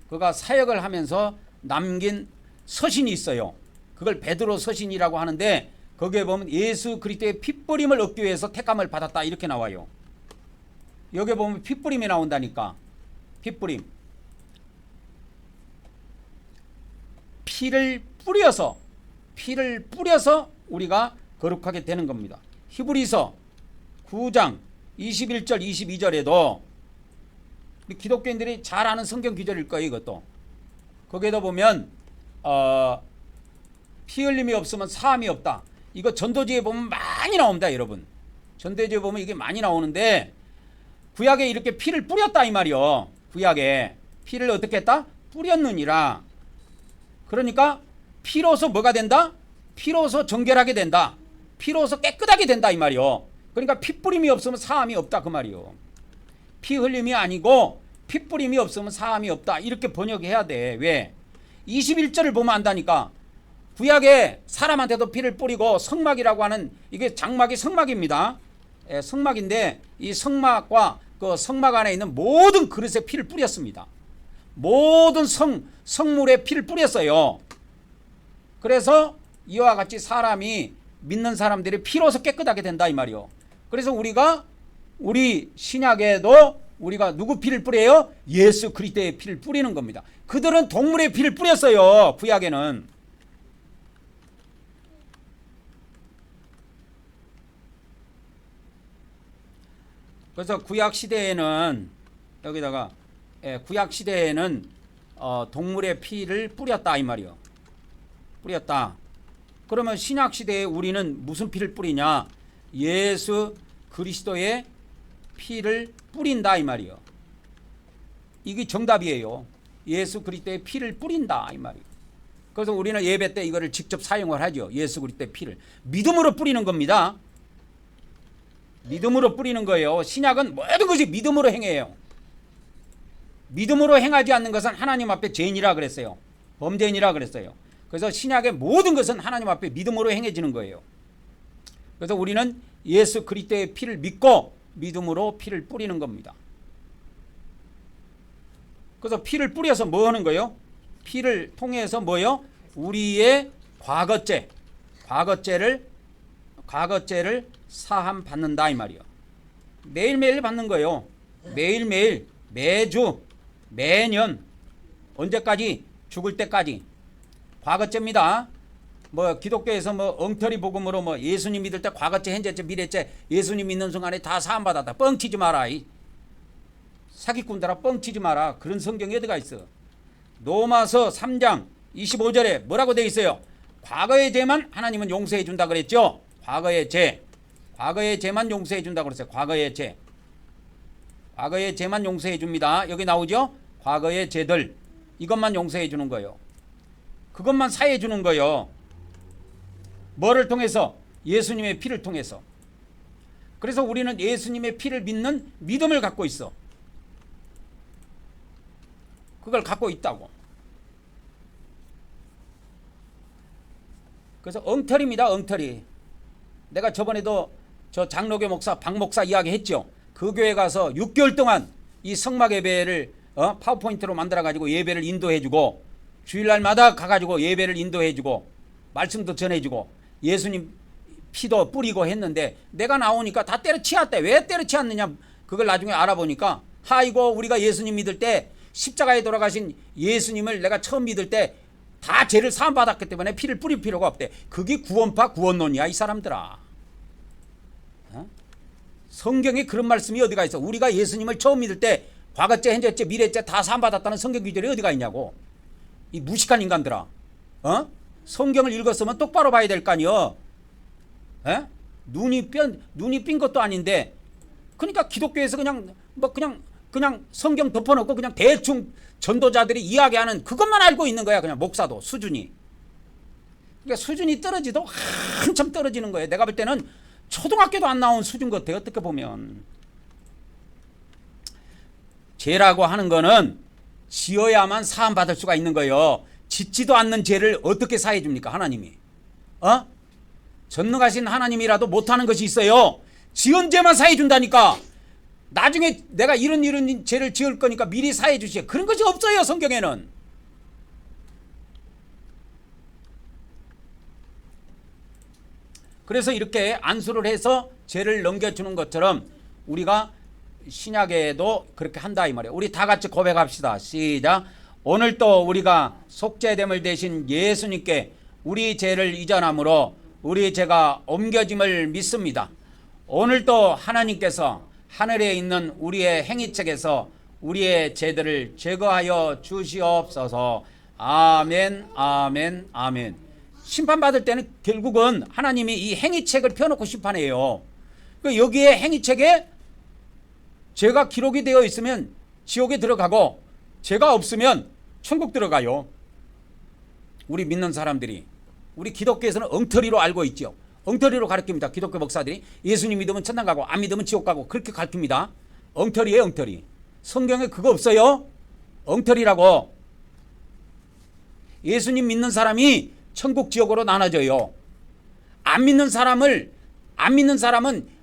그가 사역을 하면서 남긴 서신이 있어요. 그걸 베드로 서신이라고 하는데 거기에 보면 예수 그리스도의 핏뿌림을 얻기 위해서 택함을 받았다 이렇게 나와요. 여기 보면 핏뿌림이 나온다니까. 핏뿌림. 피를 뿌려서 우리가 거룩하게 되는 겁니다. 히브리서 9장 21절 22절에도 우리 기독교인들이 잘 아는 성경 구절일 거예요. 이것도 거기에다 보면 피 흘림이 없으면 사함이 없다. 이거 전도지에 보면 많이 나옵니다. 여러분 전도지에 보면 이게 많이 나오는데 구약에 이렇게 피를 뿌렸다 이 말이요. 구약에 피를 어떻게 했다? 뿌렸느니라. 그러니까 피로서 뭐가 된다? 피로서 정결하게 된다. 피로서 깨끗하게 된다 이 말이요. 그러니까 핏뿌림이 없으면 사함이 없다 그 말이요. 피 흘림이 아니고 핏뿌림이 없으면 사함이 없다 이렇게 번역해야 돼. 왜? 21절을 보면 안다니까. 구약에 사람한테도 피를 뿌리고 성막이라고 하는 이게 장막이 성막입니다. 성막인데 이 성막과 그 성막 안에 있는 모든 그릇에 피를 뿌렸습니다. 모든 성물에 피를 뿌렸어요. 그래서 이와 같이 사람이 믿는 사람들이 피로서 깨끗하게 된다 이 말이요. 그래서 우리 신약에도 우리가 누구 피를 뿌려요? 예수 그리스도의 피를 뿌리는 겁니다. 그들은 동물의 피를 뿌렸어요. 구약에는. 그래서 구약 시대에는 여기다가 구약 시대에는 동물의 피를 뿌렸다 이 말이요. 뿌렸다. 그러면 신약 시대에 우리는 무슨 피를 뿌리냐? 예수 그리스도의 피를 뿌린다 이 말이요. 이게 정답이에요. 예수 그리스도의 피를 뿌린다 이 말이요. 그래서 우리는 예배 때 이거를 직접 사용을 하죠. 예수 그리스도의 피를 믿음으로 뿌리는 겁니다. 믿음으로 뿌리는 거예요. 신약은 모든 것이 믿음으로 행해요. 믿음으로 행하지 않는 것은 하나님 앞에 죄인이라 그랬어요. 범죄인이라 그랬어요. 그래서 신약의 모든 것은 하나님 앞에 믿음으로 행해지는 거예요. 그래서 우리는 예수 그리스도의 피를 믿고 믿음으로 피를 뿌리는 겁니다. 그래서 피를 뿌려서 뭐 하는 거예요? 피를 통해서 뭐요? 우리의 과거죄를 사함 받는다 이 말이요. 매일매일 받는 거예요. 매일매일, 매주, 매년, 언제까지? 죽을 때까지. 과거죄입니다. 뭐 기독교에서 뭐 엉터리 복음으로 뭐 예수님 믿을 때 과거죄, 현재죄, 미래죄, 예수님 믿는 순간에 다 사함 받았다. 뻥치지 마라. 사기꾼들아 뻥치지 마라. 그런 성경이 어디가 있어? 로마서 3장 25절에 뭐라고 되어 있어요? 과거의 죄만 하나님은 용서해 준다 그랬죠. 과거의 죄만 용서해 준다 그랬어요. 과거의 죄만 용서해 줍니다. 여기 나오죠? 과거의 죄들 이것만 용서해 주는 거예요. 그것만 사해 주는 거예요. 뭐를 통해서? 예수님의 피를 통해서. 그래서 우리는 예수님의 피를 믿는 믿음을 갖고 있어. 그걸 갖고 있다고. 그래서 엉터리입니다. 엉터리. 내가 저번에도 저 장로교 목사 박 목사 이야기 했죠. 그 교회 가서 6개월 동안 이 성막 예배를 파워포인트로 만들어 가지고 예배를 인도해 주고 주일날마다 가 가지고 예배를 인도해 주고 말씀도 전해 주고 예수님 피도 뿌리고 했는데 내가 나오니까 다 때려치웠대. 왜 때려치웠느냐 그걸 나중에 알아보니까 아이고 우리가 예수님 믿을 때 십자가에 돌아가신 예수님을 내가 처음 믿을 때 다 죄를 사함받았기 때문에 피를 뿌릴 필요가 없대. 그게 구원파 구원론이야 이 사람들아. 성경에 그런 말씀이 어디가 있어. 우리가 예수님을 처음 믿을 때 과거죄 현재죄 미래죄 다 사함받았다는 성경 구절이 어디가 있냐고. 이 무식한 인간들아. 성경을 읽었으면 똑바로 봐야 될 거 아니여. 눈이 삔 것도 아닌데 그러니까 기독교에서 그냥 성경 덮어놓고 그냥 대충 전도자들이 이야기하는 그것만 알고 있는 거야. 그냥 목사도 수준이. 그러니까 수준이 떨어지도 한참 떨어지는 거예요. 내가 볼 때는 초등학교도 안 나온 수준 같아요. 어떻게 보면. 죄라고 하는 거는 지어야만 사함받을 수가 있는 거예요. 짓지도 않는 죄를 어떻게 사해 줍니까 하나님이. 전능하신 하나님이라도 못하는 것이 있어요. 지은 죄만 사해 준다니까. 나중에 내가 이런 죄를 지을 거니까 미리 사해 주시오. 그런 것이 없어요 성경에는. 그래서 이렇게 안수를 해서 죄를 넘겨주는 것처럼 우리가 신약에도 그렇게 한다 이 말이에요. 우리 다 같이 고백합시다. 시작. 오늘 또 우리가 속죄됨을 대신 예수님께 우리 죄를 이전함으로 우리 죄가 옮겨짐을 믿습니다. 오늘 또 하나님께서 하늘에 있는 우리의 행위책에서 우리의 죄들을 제거하여 주시옵소서. 아멘 아멘 아멘. 심판받을 때는 결국은 하나님이 이 행위책을 펴놓고 심판해요. 여기에 행위책에 죄가 기록이 되어 있으면 지옥에 들어가고 죄가 없으면 천국 들어가요. 우리 믿는 사람들이. 우리 기독교에서는 엉터리로 알고 있죠. 엉터리로 가르칩니다. 기독교 목사들이. 예수님 믿으면 천당 가고 안 믿으면 지옥 가고 그렇게 가르칩니다. 엉터리예요 엉터리. 성경에 그거 없어요. 엉터리라고. 예수님 믿는 사람이 천국 지옥으로 나눠져요. 안 믿는 사람은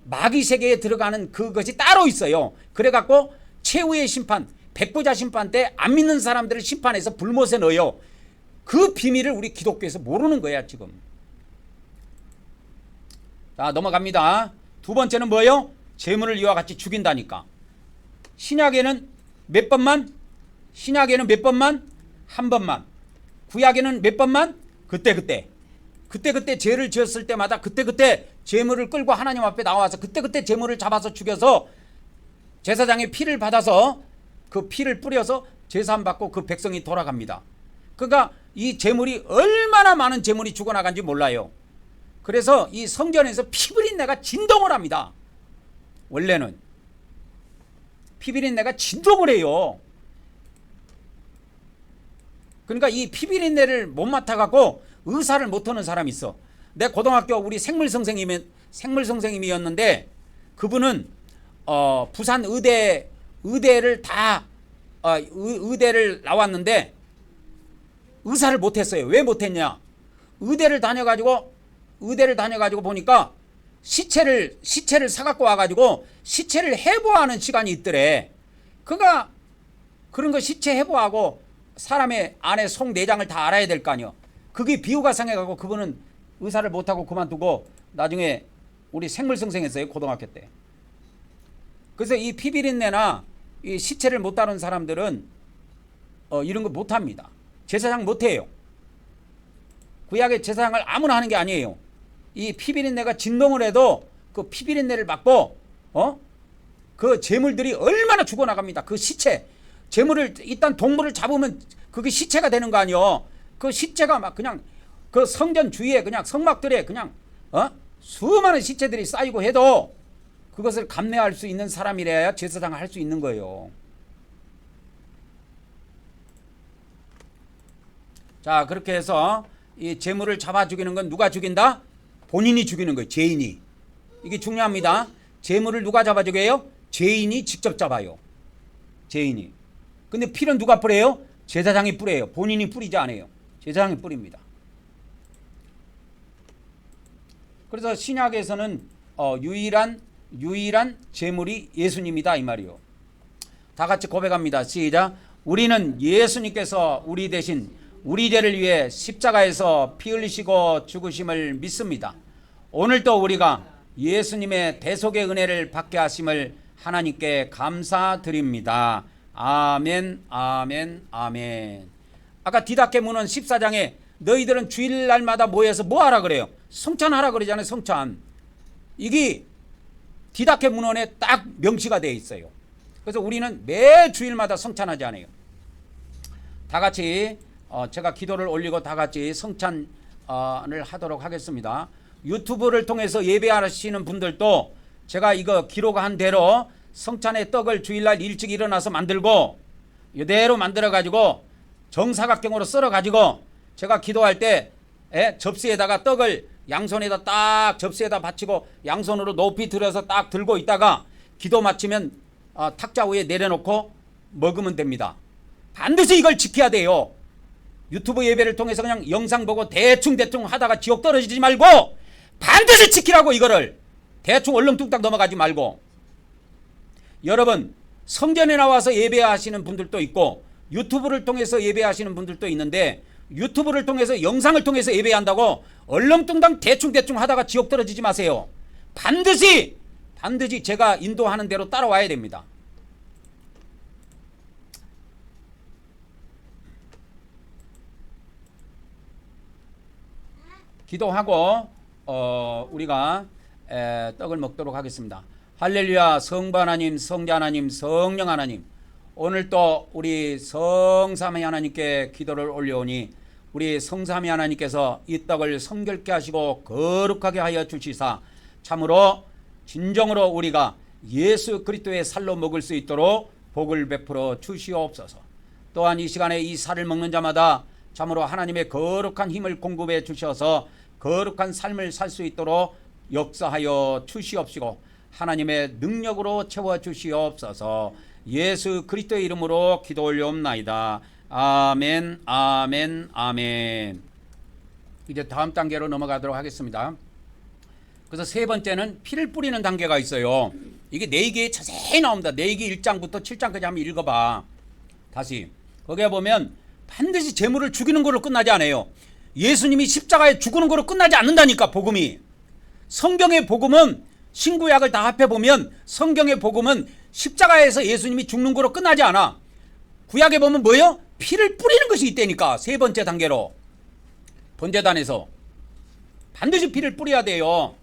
마귀 세계에 들어가는 그것이 따로 있어요. 그래갖고 최후의 심판, 백보자 심판 때 안 믿는 사람들을 심판해서 불못에 넣어요. 그 비밀을 우리 기독교에서 모르는 거야 지금. 자 넘어갑니다. 두 번째는 뭐예요? 재물을 이와 같이 죽인다니까. 신약에는 몇 번만? 신약에는 몇 번만? 한 번만. 구약에는 몇 번만? 그때 죄를 지었을 때마다 그때 재물을 끌고 하나님 앞에 나와서 그때 재물을 잡아서 죽여서 제사장의 피를 받아서 그 피를 뿌려서 제사함 받고 그 백성이 돌아갑니다. 그러니까 이 재물이 얼마나 많은 재물이 죽어나간지 몰라요. 그래서 이 성전에서 피비린내가 진동을 합니다. 원래는 피비린내가 진동을 해요. 그러니까 이 피비린내를 못 맡아갖고 의사를 못하는 사람이 있어. 내 고등학교 우리 생물 선생님이었는데 그분은 부산 의대를 의대를 나왔는데 의사를 못했어요. 왜 못했냐? 의대를 다녀가지고 보니까 시체를 사갖고 와가지고 시체를 해부하는 시간이 있더래. 그러니까 그런 거 시체 해부하고 사람의 안에 속 내장을 다 알아야 될 거 아니요. 그게 비호가상해가지고 그분은 의사를 못하고 그만두고 나중에 우리 생물선생했어요. 고등학교 때. 그래서 이 피비린내나 이 시체를 못 다룬 사람들은 이런 거 못합니다. 제사장 못해요. 구약의 제사장을 아무나 하는 게 아니에요. 이 피비린내가 진동을 해도 그 피비린내를 막고 그 재물들이 얼마나 죽어나갑니다. 그 시체 재물을 일단 동물을 잡으면 그게 시체가 되는 거 아니요. 그 시체가 막 그냥 그 성전 주위에 그냥 성막들에 그냥 수많은 시체들이 쌓이고 해도 그것을 감내할 수 있는 사람이래야 제사장을 할 수 있는 거예요. 자 그렇게 해서 이 재물을 잡아 죽이는 건 누가 죽인다? 본인이 죽이는 거예요. 죄인이. 이게 중요합니다. 재물을 누가 잡아 죽여요? 죄인이 직접 잡아요. 죄인이. 근데 피는 누가 뿌려요? 제사장이 뿌려요. 본인이 뿌리지 않아요. 제사장이 뿌립니다. 그래서 신약에서는 유일한 제물이 예수님이다 이 말이요. 다 같이 고백합니다. 시작. 우리는 예수님께서 우리 대신 우리 죄를 위해 십자가에서 피 흘리시고 죽으심을 믿습니다. 오늘도 우리가 예수님의 대속의 은혜를 받게 하심을 하나님께 감사드립니다. 아멘, 아멘, 아멘. 아까 디다케문은 14장에 너희들은 주일날마다 모여서 뭐 하라 그래요? 성찬하라 그러잖아요. 성찬. 이게 디다케문헌에 딱 명시가 되어 있어요. 그래서 우리는 매 주일마다 성찬하지 않아요. 다 같이 제가 기도를 올리고 다 같이 성찬을 하도록 하겠습니다. 유튜브를 통해서 예배하시는 분들도 제가 이거 기록한 대로 성찬의 떡을 주일날 일찍 일어나서 만들고 이대로 만들어 가지고 정사각형으로 썰어 가지고 제가 기도할 때 접시에다가 떡을 양손에다 딱 접시에다 받치고 양손으로 높이 들어서 딱 들고 있다가 기도 마치면 탁자 위에 내려놓고 먹으면 됩니다. 반드시 이걸 지켜야 돼요. 유튜브 예배를 통해서 그냥 영상 보고 대충 하다가 지옥 떨어지지 말고 반드시 지키라고. 이거를 대충 얼렁뚱땅 넘어가지 말고. 여러분, 성전에 나와서 예배하시는 분들도 있고 유튜브를 통해서 예배하시는 분들도 있는데 유튜브를 통해서 영상을 통해서 예배한다고 얼렁뚱땅 대충 하다가 지옥 떨어지지 마세요. 반드시 제가 인도하는 대로 따라와야 됩니다. 기도하고 우리가 떡을 먹도록 하겠습니다. 할렐루야. 성부 하나님, 성자 하나님, 성령 하나님, 오늘 또 우리 성삼위 하나님께 기도를 올려오니 우리 성삼위 하나님께서 이 떡을 성결케 하시고 거룩하게 하여 주시사 참으로 진정으로 우리가 예수 그리스도의 살로 먹을 수 있도록 복을 베풀어 주시옵소서. 또한 이 시간에 이 살을 먹는 자마다 참으로 하나님의 거룩한 힘을 공급해 주셔서 거룩한 삶을 살 수 있도록 역사하여 주시옵시고 하나님의 능력으로 채워주시옵소서. 예수 그리스도의 이름으로 기도 올려옵나이다. 아멘, 아멘, 아멘. 이제 다음 단계로 넘어가도록 하겠습니다. 그래서 세 번째는 피를 뿌리는 단계가 있어요. 이게 레위기에 자세히 나옵니다. 레위기 1장부터 7장까지 한번 읽어봐. 다시 거기에 보면 반드시 제물을 죽이는 걸로 끝나지 않아요. 예수님이 십자가에 죽는 걸로 끝나지 않는다니까. 복음이, 성경의 복음은 신구약을 다 합해보면 성경의 복음은 십자가에서 예수님이 죽는 거로 끝나지 않아. 구약에 보면 뭐예요? 피를 뿌리는 것이 있다니까. 세 번째 단계로 번제단에서 반드시 피를 뿌려야 돼요.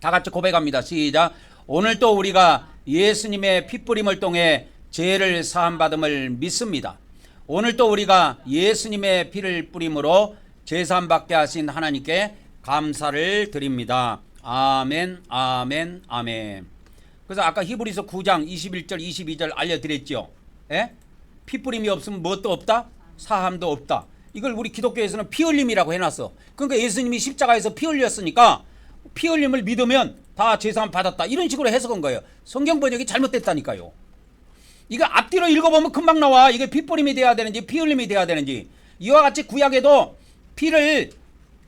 다 같이 고백합니다. 시작. 오늘 또 우리가 예수님의 피뿌림을 통해 죄를 사함받음을 믿습니다. 오늘 또 우리가 예수님의 피를 뿌림으로 제사함받게 하신 하나님께 감사를 드립니다. 아멘, 아멘, 아멘. 그래서 아까 히브리서 9장 21절 22절 알려드렸죠. 피 뿌림이 없으면 뭣도 없다? 사함도 없다. 이걸 우리 기독교에서는 피 흘림이라고 해놨어. 그러니까 예수님이 십자가에서 피 흘렸으니까 피 흘림을 믿으면 다 제사함 받았다. 이런 식으로 해석한 거예요. 성경 번역이 잘못됐다니까요. 이거 앞뒤로 읽어보면 금방 나와. 이게 피 뿌림이 돼야 되는지 피 흘림이 돼야 되는지. 이와 같이 구약에도 피를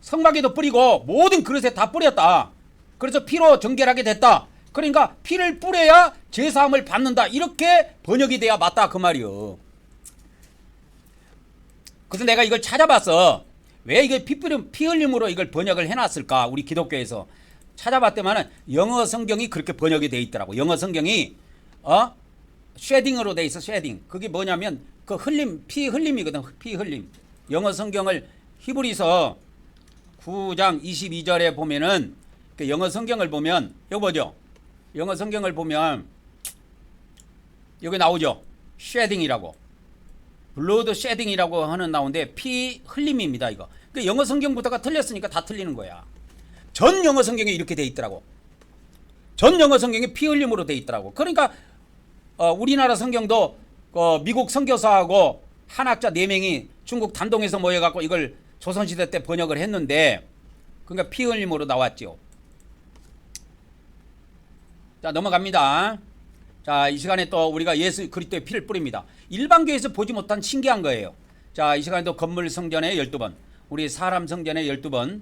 성막에도 뿌리고 모든 그릇에 다 뿌렸다. 그래서 피로 정결하게 됐다. 그러니까 피를 뿌려야 제사함을 받는다. 이렇게 번역이 돼야 맞다 그 말이요. 그래서 내가 이걸 찾아봤어. 왜 이게 피 흘림으로 이걸 번역을 해놨을까? 우리 기독교에서 찾아봤더만은 영어 성경이 그렇게 번역이 돼 있더라고. 영어 성경이 쉐딩으로 돼 있어. 쉐딩. 그게 뭐냐면 그 흘림, 피 흘림이거든. 피 흘림. 영어 성경을 히브리서 9장 22절에 보면은 그 영어 성경을 보면 여기 보죠. 영어 성경을 보면 여기 나오죠. 쉐딩이라고. 블러드 쉐딩이라고 하는 나오는데 피 흘림입니다. 이거. 그 영어 성경부터가 틀렸으니까 다 틀리는 거야. 전 영어 성경에 이렇게 돼 있더라고. 전 영어 성경에 피 흘림으로 돼 있더라고. 그러니까 우리나라 성경도 미국 선교사하고 한학자 4명이 중국 단동에서 모여갖고 이걸 조선시대 때 번역을 했는데 그러니까 피 흘림으로 나왔죠. 자, 넘어갑니다. 자, 이 시간에 또 우리가 예수 그리스도의 피를 뿌립니다. 일반 교회에서 보지 못한 신기한 거예요. 자, 이 시간에도 건물 성전에 12번, 우리 사람 성전에 12번,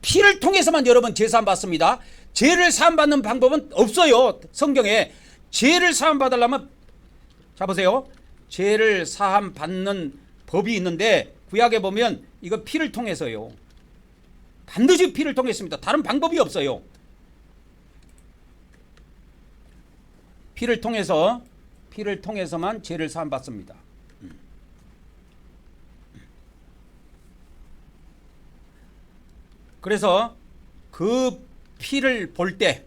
피를 통해서만 여러분 죄 사함 받습니다. 죄를 사함 받는 방법은 없어요. 성경에 죄를 사함 받으려면 자 보세요. 죄를 사함 받는 법이 있는데 구약에 보면 이거 피를 통해서요. 반드시 피를 통했습니다. 다른 방법이 없어요. 피를 통해서만 죄를 사함 받습니다. 그래서 그 피를 볼 때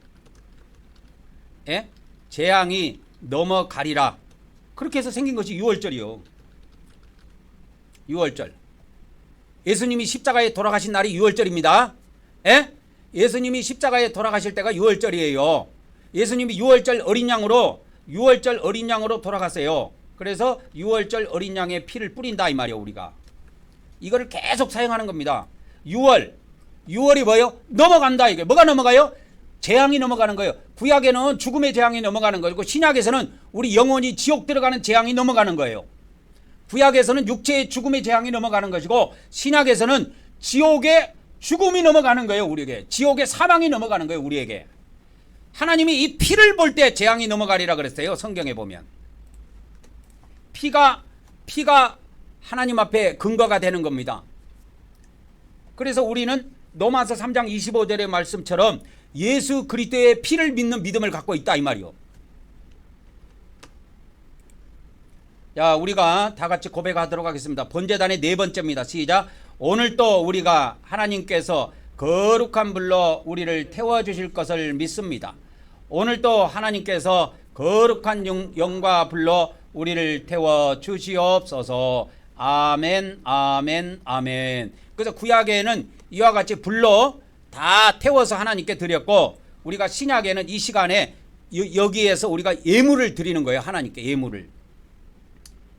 재앙이 넘어가리라. 그렇게 해서 생긴 것이 유월절이요. 유월절. 예수님이 십자가에 돌아가신 날이 유월절입니다. 예수님이 십자가에 돌아가실 때가 유월절이에요. 예수님이 유월절 어린 양으로 돌아가세요. 그래서 유월절 어린 양의 피를 뿌린다 이 말이에요. 우리가 이거를 계속 사용하는 겁니다. 유월이 뭐예요? 넘어간다. 이게 뭐가 넘어가요? 재앙이 넘어가는 거예요. 구약에는 죽음의 재앙이 넘어가는 거고 신약에서는 우리 영혼이 지옥 들어가는 재앙이 넘어가는 거예요. 구약에서는 육체의 죽음의 재앙이 넘어가는 것이고 신약에서는 지옥의 죽음이 넘어가는 거예요. 우리에게 지옥의 사망이 넘어가는 거예요. 우리에게 하나님이 이 피를 볼 때 재앙이 넘어가리라 그랬어요. 성경에 보면 피가 하나님 앞에 근거가 되는 겁니다. 그래서 우리는 로마서 3장 25절의 말씀처럼 예수 그리스도의 피를 믿는 믿음을 갖고 있다 이 말이요. 자, 우리가 다 같이 고백하도록 하겠습니다. 번제단의 네 번째입니다. 시작. 오늘 또 우리가 하나님께서 거룩한 불로 우리를 태워주실 것을 믿습니다. 오늘 또 하나님께서 거룩한 영과 불로 우리를 태워주시옵소서. 아멘, 아멘, 아멘. 그래서 구약에는 이와 같이 불로 다 태워서 하나님께 드렸고 우리가 신약에는 이 시간에 여기에서 우리가 예물을 드리는 거예요. 하나님께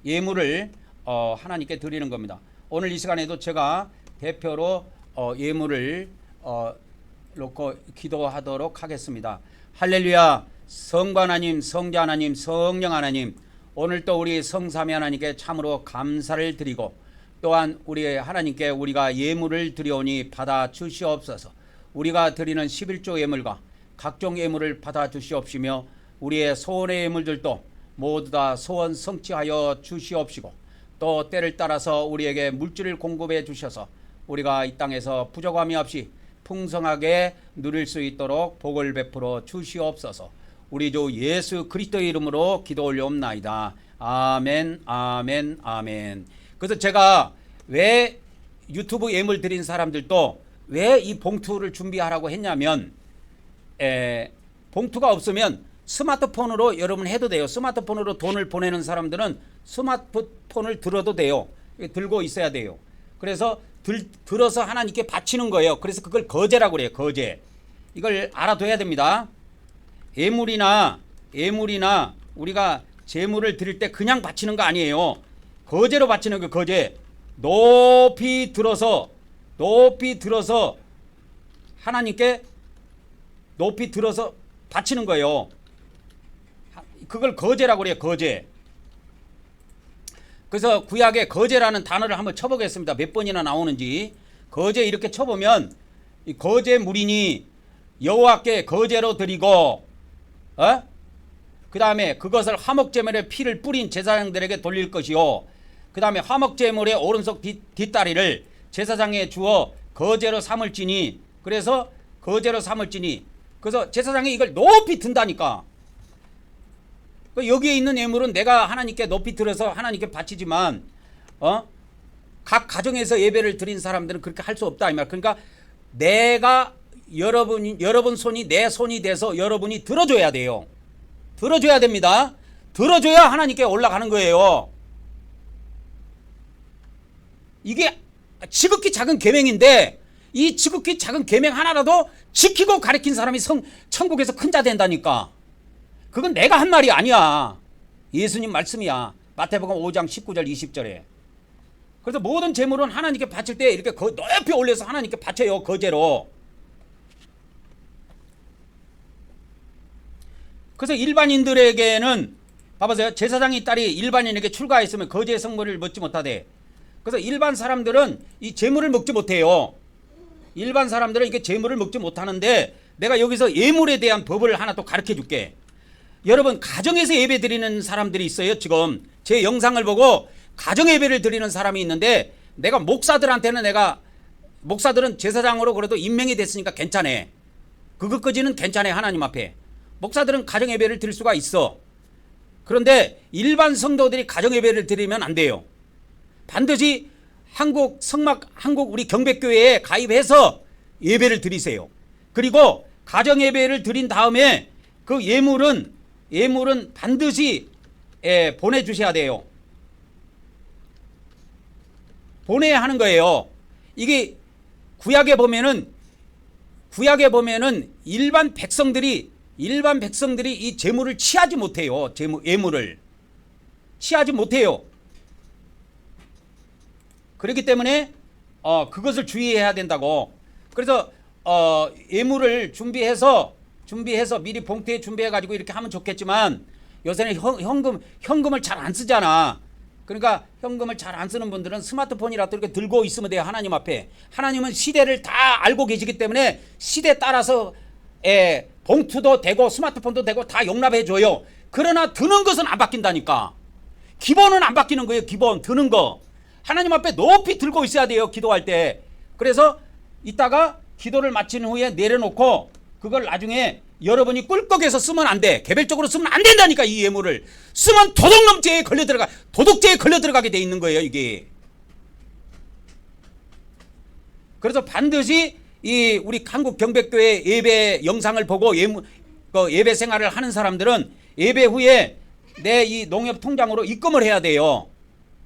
예물을 하나님께 드리는 겁니다. 오늘 이 시간에도 제가 대표로 예물을 놓고 기도하도록 하겠습니다. 할렐루야. 성부 하나님, 성자 하나님, 성령 하나님, 오늘 또 우리 성삼위 하나님께 참으로 감사를 드리고 또한 우리 하나님께 우리가 예물을 드려오니 받아 주시옵소서. 우리가 드리는 11조 예물과 각종 예물을 받아 주시옵시며 우리의 소원의 예물들도 모두 다 소원 성취하여 주시옵시고 또 때를 따라서 우리에게 물질을 공급해 주셔서 우리가 이 땅에서 부족함이 없이 풍성하게 누릴 수 있도록 복을 베풀어 주시옵소서. 우리 주 예수 그리스도의 이름으로 기도 올려옵나이다. 아멘, 아멘, 아멘. 그래서 제가 왜 유튜브 예물 드린 사람들도 왜 이 봉투를 준비하라고 했냐면 봉투가 없으면 스마트폰으로 여러분 해도 돼요. 스마트폰으로 돈을 보내는 사람들은 스마트폰을 들어도 돼요. 들고 있어야 돼요. 그래서 들어서 하나님께 바치는 거예요. 그래서 그걸 거제라고 그래요. 거제. 이걸 알아둬야 됩니다. 예물이나 우리가 제물을 드릴 때 그냥 바치는 거 아니에요. 거제로 바치는 거 거제. 높이 들어서 하나님께 높이 들어서 바치는 거예요. 그걸 거제라고 그래요. 거제. 그래서 구약에 거제라는 단어를 한번 쳐보겠습니다. 몇 번이나 나오는지. 거제 이렇게 쳐보면 이 거제 물이니 여호와께 거제로 드리고 그 다음에 그것을 화목제물에 피를 뿌린 제사장들에게 돌릴 것이요. 그 다음에 화목제물의 오른손 뒷다리를 제사장에 주어 거제로 삼을지니. 그래서 거제로 삼을지니. 그래서 제사장이 이걸 높이 든다니까. 여기에 있는 예물은 내가 하나님께 높이 들어서 하나님께 바치지만 각 가정에서 예배를 드린 사람들은 그렇게 할 수 없다 이 말. 그러니까 내가 여러분 손이 내 손이 돼서 여러분이 들어줘야 돼요. 들어줘야 됩니다. 들어줘야 하나님께 올라가는 거예요. 이게 지극히 작은 계명인데 이 지극히 작은 계명 하나라도 지키고 가르친 사람이 천국에서 큰 자 된다니까. 그건 내가 한 말이 아니야. 예수님 말씀이야. 마태복음 5장 19절 20절에. 그래서 모든 재물은 하나님께 바칠 때 이렇게 높이 올려서 하나님께 바쳐요. 거제로. 그래서 일반인들에게는 봐보세요. 제사장의 딸이 일반인에게 출가했으면 거제의 성물을 먹지 못하대. 그래서 일반 사람들은 이 재물을 먹지 못해요. 일반 사람들은 이게 재물을 먹지 못하는데 내가 여기서 예물에 대한 법을 하나 또 가르쳐 줄게. 여러분 가정에서 예배 드리는 사람들이 있어요. 지금 제 영상을 보고 가정 예배를 드리는 사람이 있는데 내가 목사들한테는 목사들은 제사장으로 그래도 임명이 됐으니까 괜찮아. 그것까지는 괜찮아. 하나님 앞에. 목사들은 가정 예배를 드릴 수가 있어. 그런데 일반 성도들이 가정 예배를 드리면 안 돼요. 반드시 한국 우리 경배교회에 가입해서 예배를 드리세요. 그리고 가정 예배를 드린 다음에 그 예물은 반드시 보내주셔야 돼요. 보내야 하는 거예요. 이게 구약에 보면은 일반 백성들이 이 재물을 취하지 못해요. 예물을 취하지 못해요. 그렇기 때문에 그것을 주의해야 된다고. 그래서 예물을 준비해서 미리 봉투에 준비해 가지고 이렇게 하면 좋겠지만 요새는 현금을 잘 안 쓰잖아. 그러니까 현금을 잘 안 쓰는 분들은 스마트폰이라도 이렇게 들고 있으면 돼요. 하나님 앞에. 하나님은 시대를 다 알고 계시기 때문에 시대에 따라서 봉투도 되고 스마트폰도 되고 다 용납해 줘요. 그러나 드는 것은 안 바뀐다니까. 기본은 안 바뀌는 거예요. 기본 드는 거. 하나님 앞에 높이 들고 있어야 돼요. 기도할 때. 그래서 이따가 기도를 마친 후에 내려놓고 그걸 나중에 여러분이 꿀꺽해서 쓰면 안 돼. 개별적으로 쓰면 안 된다니까. 이 예물을 쓰면 도둑죄에 걸려 들어가게 돼 있는 거예요. 이게. 그래서 반드시 이 우리 한국 경배교회 예배 영상을 보고 예배 생활을 하는 사람들은 예배 후에 내 이 농협 통장으로 입금을 해야 돼요.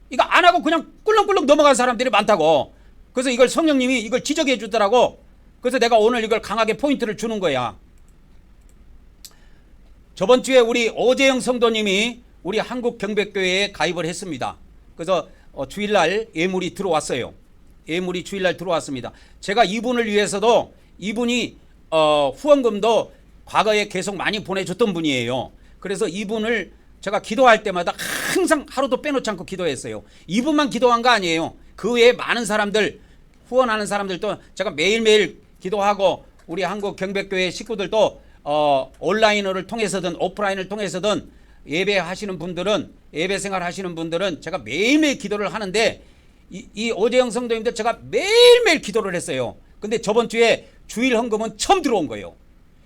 이거 안 하고 그냥 꿀렁꿀렁 넘어간 사람들이 많다고. 그래서 이걸 성령님이 이걸 지적해 주더라고. 그래서 내가 오늘 이걸 강하게 포인트를 주는 거야. 저번 주에 우리 오재영 성도님이 우리 한국 경배교회에 가입을 했습니다. 그래서 주일날 예물이 들어왔어요. 예물이 주일날 들어왔습니다. 제가 이분을 위해서도 이분이 후원금도 과거에 계속 많이 보내줬던 분이에요. 그래서 이분을 제가 기도할 때마다 항상 하루도 빼놓지 않고 기도했어요. 이분만 기도한 거 아니에요. 그 외에 많은 사람들, 후원하는 사람들도 제가 매일매일 기도하고 우리 한국 경배교회 식구들도 온라인을 통해서든 오프라인을 통해서든 예배하시는 분들은 예배 생활 하시는 분들은 제가 매일매일 기도를 하는데 이 오재영 성도님들 제가 매일매일 기도를 했어요. 근데 저번 주에 주일 헌금은 처음 들어온 거예요.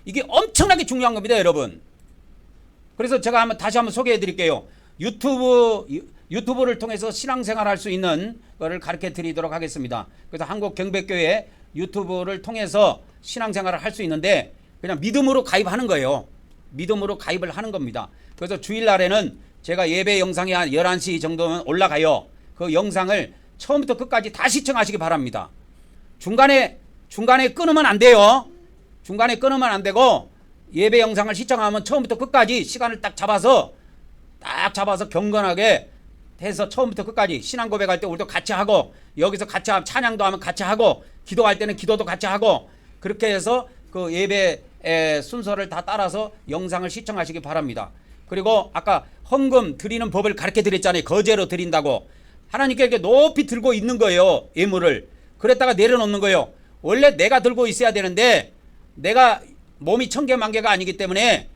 이게 엄청나게 중요한 겁니다, 여러분. 그래서 제가 다시 한번 소개해 드릴게요. 유튜브를 통해서 신앙생활 할 수 있는 거를 가르쳐 드리도록 하겠습니다. 그래서 한국 경배교회 유튜브를 통해서 신앙생활을 할 수 있는데 그냥 믿음으로 가입하는 거예요. 믿음으로 가입을 하는 겁니다. 그래서 주일날에는 제가 예배 영상이 한 11시 정도면 올라가요. 그 영상을 처음부터 끝까지 다 시청하시기 바랍니다. 중간에 끊으면 안 돼요. 중간에 끊으면 안 되고 예배 영상을 시청하면 처음부터 끝까지 시간을 딱 잡아서 경건하게 해서 처음부터 끝까지 신앙 고백할 때 우리도 같이 하고 여기서 같이 찬양도 하면 같이 하고 기도할 때는 기도도 같이 하고 그렇게 해서 그 예배 순서를 다 따라서 영상을 시청하시기 바랍니다. 그리고 아까 헌금 드리는 법을 가르쳐 드렸잖아요. 거제로 드린다고. 하나님께 이렇게 높이 들고 있는 거예요. 예물을. 그랬다가 내려놓는 거예요. 원래 내가 들고 있어야 되는데 내가 몸이 천개만개가 아니기 때문에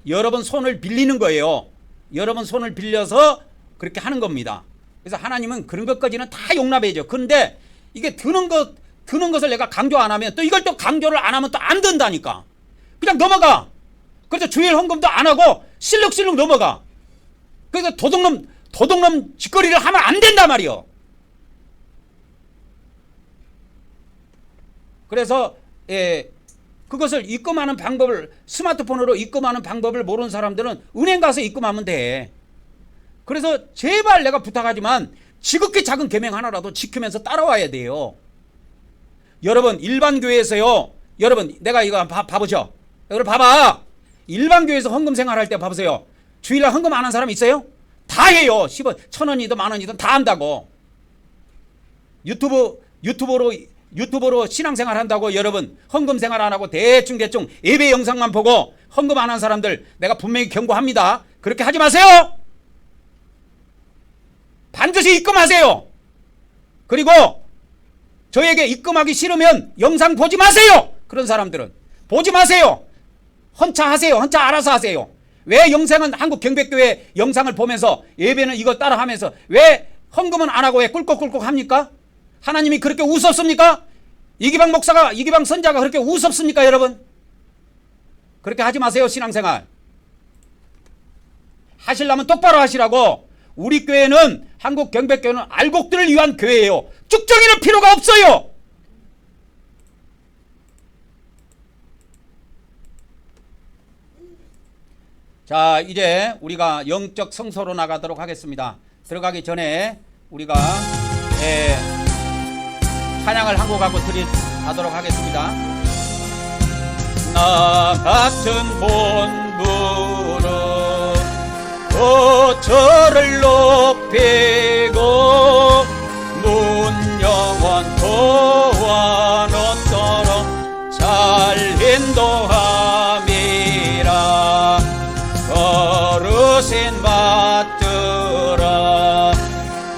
여러분 손을 빌리는 거예요. 여러분 손을 빌려서 그렇게 하는 겁니다. 그래서 하나님은 그런 것까지는 다 용납해줘. 그런데 이게 드는 것을 내가 강조 안 하면 또 이걸 또 강조를 안 하면 또 안 된다니까. 그냥 넘어가. 그래서 주일 헌금도 안 하고 실룩실룩 넘어가. 그래서 도둑놈 짓거리를 하면 안 된단 말이요. 그래서 그것을 입금하는 방법을 스마트폰으로 입금하는 방법을 모르는 사람들은 은행 가서 입금하면 돼. 그래서 제발 내가 부탁하지만 지극히 작은 계명 하나라도 지키면서 따라와야 돼요. 여러분 일반 교회에서요. 여러분 내가 이거 봐보죠. 여러분 봐봐. 일반 교회에서 헌금 생활할 때 봐보세요. 주일날 헌금 안 한 사람 있어요? 다 해요. 10원, 1,000원이든 10,000원이든 다 한다고. 유튜브로 신앙생활 한다고 여러분 헌금 생활 안 하고 대충 예배 영상만 보고 헌금 안 한 사람들 내가 분명히 경고합니다. 그렇게 하지 마세요. 반드시 입금하세요. 그리고 저에게 입금하기 싫으면 영상 보지 마세요. 그런 사람들은 보지 마세요. 헌차 하세요. 헌차 알아서 하세요. 왜 영상은 한국 경배교회 영상을 보면서 예배는 이거 따라 하면서 왜 헌금은 안 하고 왜 꿀꺽꿀꺽 합니까? 하나님이 그렇게 우습습니까? 이기방 목사가, 이기방 선자가 그렇게 우습습니까, 여러분? 그렇게 하지 마세요, 신앙생활. 하시려면 똑바로 하시라고. 우리 교회는, 한국 경배교회는 알곡들을 위한 교회예요. 쭉정이는 필요가 없어요. 자, 이제 우리가 영적 성소로 나가도록 하겠습니다. 들어가기 전에 우리가 찬양을 한 곡하고 드리도록 하겠습니다. 나 같은 본부는 저를 높이고 문 영원 도와 놓도록 잘 인도함이라. 거르신 받들어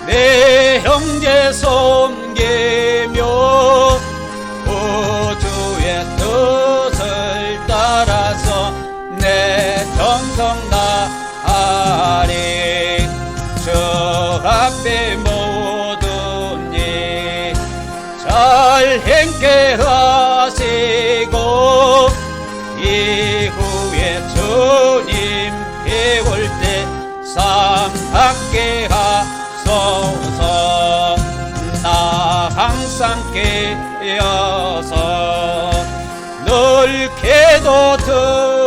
내 형제 섬기며 우주의 뜻을 따라서 내 정성 다하리. 주 앞에 모든 일 잘 행케 하시고 이후에 주님 배울 때 상 받게 하소서. 나 항상 깨어서 늘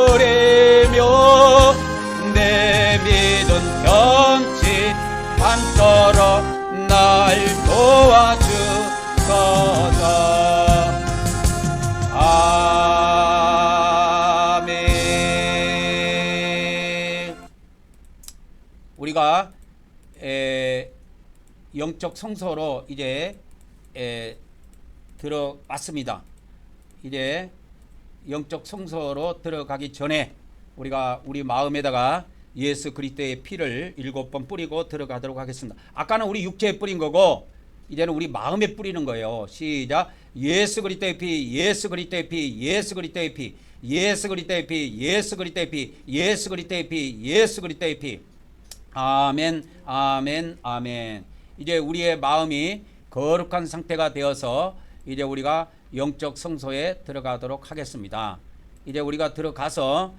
기도드리며 내 믿음 경치 않도록 날 도와주소서. 아멘. 우리가 영적 성소로 이제 들어왔습니다. 이제 영적 성소로 들어가기 전에 우리가 우리 마음에다가 예수 그리스도의 피를 7번 뿌리고 들어가도록 하겠습니다. 아까는 우리 육체에 뿌린 거고 이제는 우리 마음에 뿌리는 거예요. 시작. 예수 그리스도의 피, 예수 그리스도의 피, 예수 그리스도의 피, 예수 그리스도의 피, 예수 그리스도의 피, 예수 그리스도의 피, 예수 그리스도의 피. 아멘, 아멘, 아멘. 이제 우리의 마음이 거룩한 상태가 되어서 이제 우리가 영적 성소에 들어가도록 하겠습니다. 이제 우리가 들어가서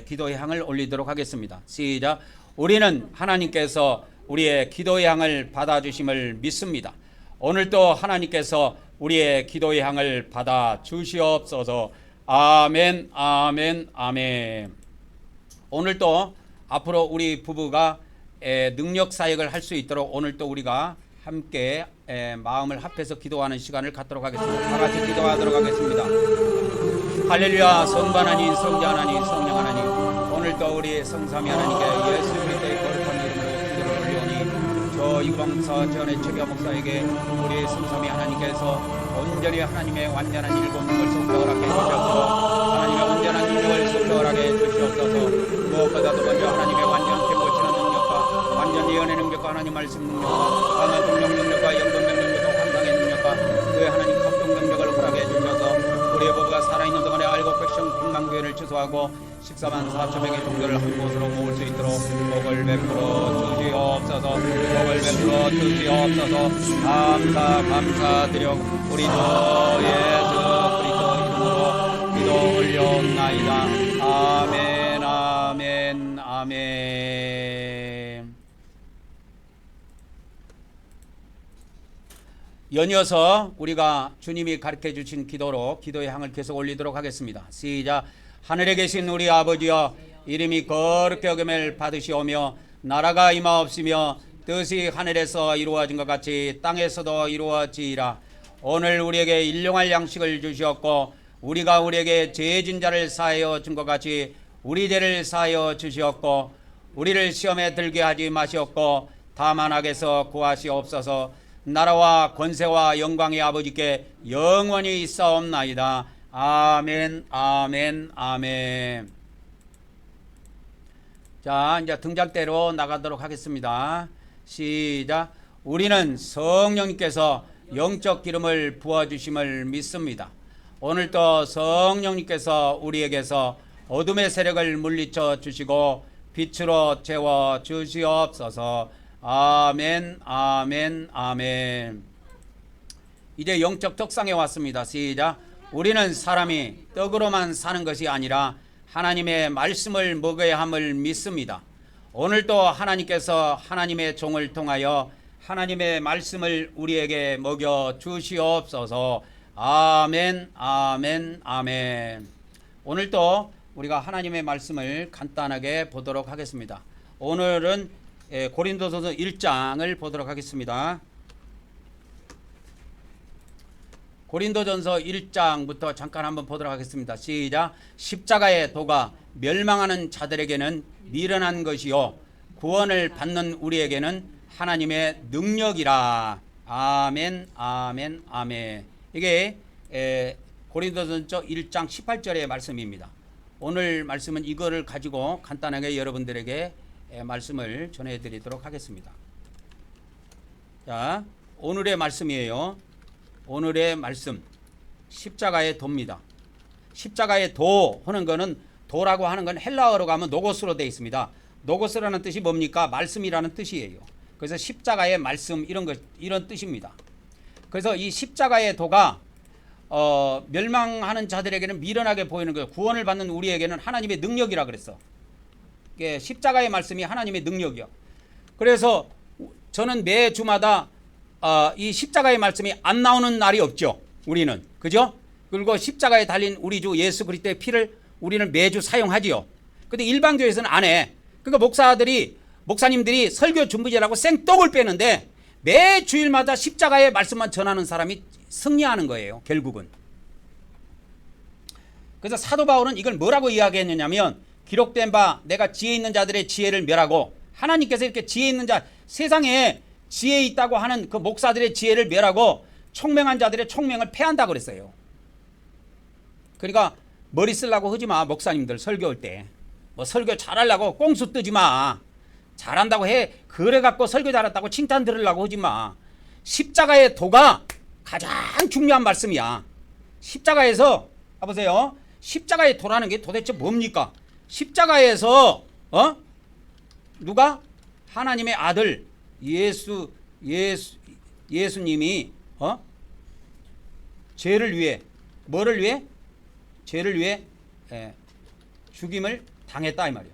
기도의 향을 올리도록 하겠습니다. 시작. 우리는 하나님께서 우리의 기도의 향을 받아주심을 믿습니다. 오늘도 하나님께서 우리의 기도의 향을 받아 주시옵소서. 아멘, 아멘, 아멘. 오늘도 앞으로 우리 부부가 능력 사역을 할 수 있도록 오늘도 우리가 함께 마음을 합해서 기도하는 시간을 갖도록 하겠습니다. 다 같이 기도하도록 하겠습니다. 할렐루야. 성부 하나님, 성자 하나님, 성령 하나님, 오늘도 우리 성삼위 하나님께 예수 그리스도의 거룩한 이름으로 기도를 올리오니 저 이광사 전의 최교 목사에게 우리 성삼위 하나님께서 온전히 하나님의 완전한 일곱능을 속죄하게 해주시옵소서. 하나님의 온전한 능력을 속죄하게 해주시옵소서. 무엇보다도 먼저 하나님의 완전한 뱀고치는 능력과 완전 예언의 능력과 하나님 말씀 능력과 강한 동력 능력과 영동력 능력과 환상의 능력과 그의 하나님 합동 능력을 허락해 주셔서 우리의 부부가 살아있는 동안에 알고 백성 평강교회를 취소하고 14만 4천명의 종교를 한 곳으로 모을 수 있도록 복을 베풀어 주시옵소서. 복을 베풀어 주시옵소서. 감사드려 우리 주 예수 그리스도 이름으로 기도 올려옵나이다. 아멘, 아멘, 아멘. 연이어서 우리가 주님이 가르쳐 주신 기도로 기도의 향을 계속 올리도록 하겠습니다. 시작. 하늘에 계신 우리 아버지여, 이름이 거룩히 여김을 받으시오며 나라가 임하옵시며 뜻이 하늘에서 이루어진 것 같이 땅에서도 이루어지이라. 오늘 우리에게 일용할 양식을 주시옵고 우리가 우리에게 죄진 자를 사하여 준 것 같이 우리 죄를 사하여 주시옵고 우리를 시험에 들게 하지 마시옵고 다만 악에서 구하시옵소서. 나라와 권세와 영광의 아버지께 영원히 있사옵나이다. 아멘, 아멘, 아멘. 자, 이제 등장대로 나가도록 하겠습니다. 시작. 우리는 성령님께서 영적 기름을 부어주심을 믿습니다. 오늘도 성령님께서 우리에게서 어둠의 세력을 물리쳐 주시고 빛으로 채워 주시옵소서. 아멘, 아멘, 아멘. 이제 영적 덕상에 왔습니다. 시작. 우리는 사람이 떡으로만 사는 것이 아니라 하나님의 말씀을 먹어야 함을 믿습니다. 오늘도 하나님께서 하나님의 종을 통하여 하나님의 말씀을 우리에게 먹여 주시옵소서. 아멘, 아멘, 아멘. 오늘도 우리가 하나님의 말씀을 간단하게 보도록 하겠습니다. 오늘은 고린도전서 1장을 보도록 하겠습니다. 고린도전서 1장부터 잠깐 한번 보도록 하겠습니다. 시작. 십자가의 도가 멸망하는 자들에게는 미련한 것이요 구원을 받는 우리에게는 하나님의 능력이라. 아멘, 아멘, 아멘. 이게 고린도전서 1장 18절의 말씀입니다. 오늘 말씀은 이거를 가지고 간단하게 여러분들에게 말씀을 전해드리도록 하겠습니다. 자, 오늘의 말씀이에요. 오늘의 말씀, 십자가의 도입니다. 십자가의 도 하는 거는, 도라고 하는 건 헬라어로 가면 노고스로 되어 있습니다. 노고스라는 뜻이 뭡니까? 말씀이라는 뜻이에요. 그래서 십자가의 말씀, 이런 뜻입니다. 그래서 이 십자가의 도가 멸망하는 자들에게는 미련하게 보이는 거예요. 구원을 받는 우리에게는 하나님의 능력이라 그랬어. 이게 십자가의 말씀이 하나님의 능력이요. 그래서 저는 매 주마다 이 십자가의 말씀이 안 나오는 날이 없죠. 우리는. 그죠? 그리고 십자가에 달린 우리 주 예수 그리스도의 피를 우리는 매주 사용하지요. 근데 일반 교회에서는 안 해. 그러니까 목사님들이 설교 준비제라고 생떡을 빼는데 매 주일마다 십자가의 말씀만 전하는 사람이 승리하는 거예요. 결국은. 그래서 사도 바울은 이걸 뭐라고 이야기했느냐면, 기록된 바 내가 지혜 있는 자들의 지혜를 멸하고, 하나님께서 이렇게 지혜 있는 자, 세상에 지혜 있다고 하는 그 목사들의 지혜를 멸하고 총명한 자들의 총명을 패한다고 그랬어요. 그러니까 머리 쓰려고 하지 마. 목사님들 설교할 때 뭐 설교 잘하려고 꽁수 뜨지 마. 잘한다고 해. 그래 갖고 설교 잘했다고 칭찬 들으려고 하지 마. 십자가의 도가 가장 중요한 말씀이야. 십자가에서 보세요. 십자가의 도라는 게 도대체 뭡니까? 십자가에서 누가? 하나님의 아들 예수님이 죄를 위해, 뭐를 위해? 죄를 위해 죽임을 당했다 이 말이야.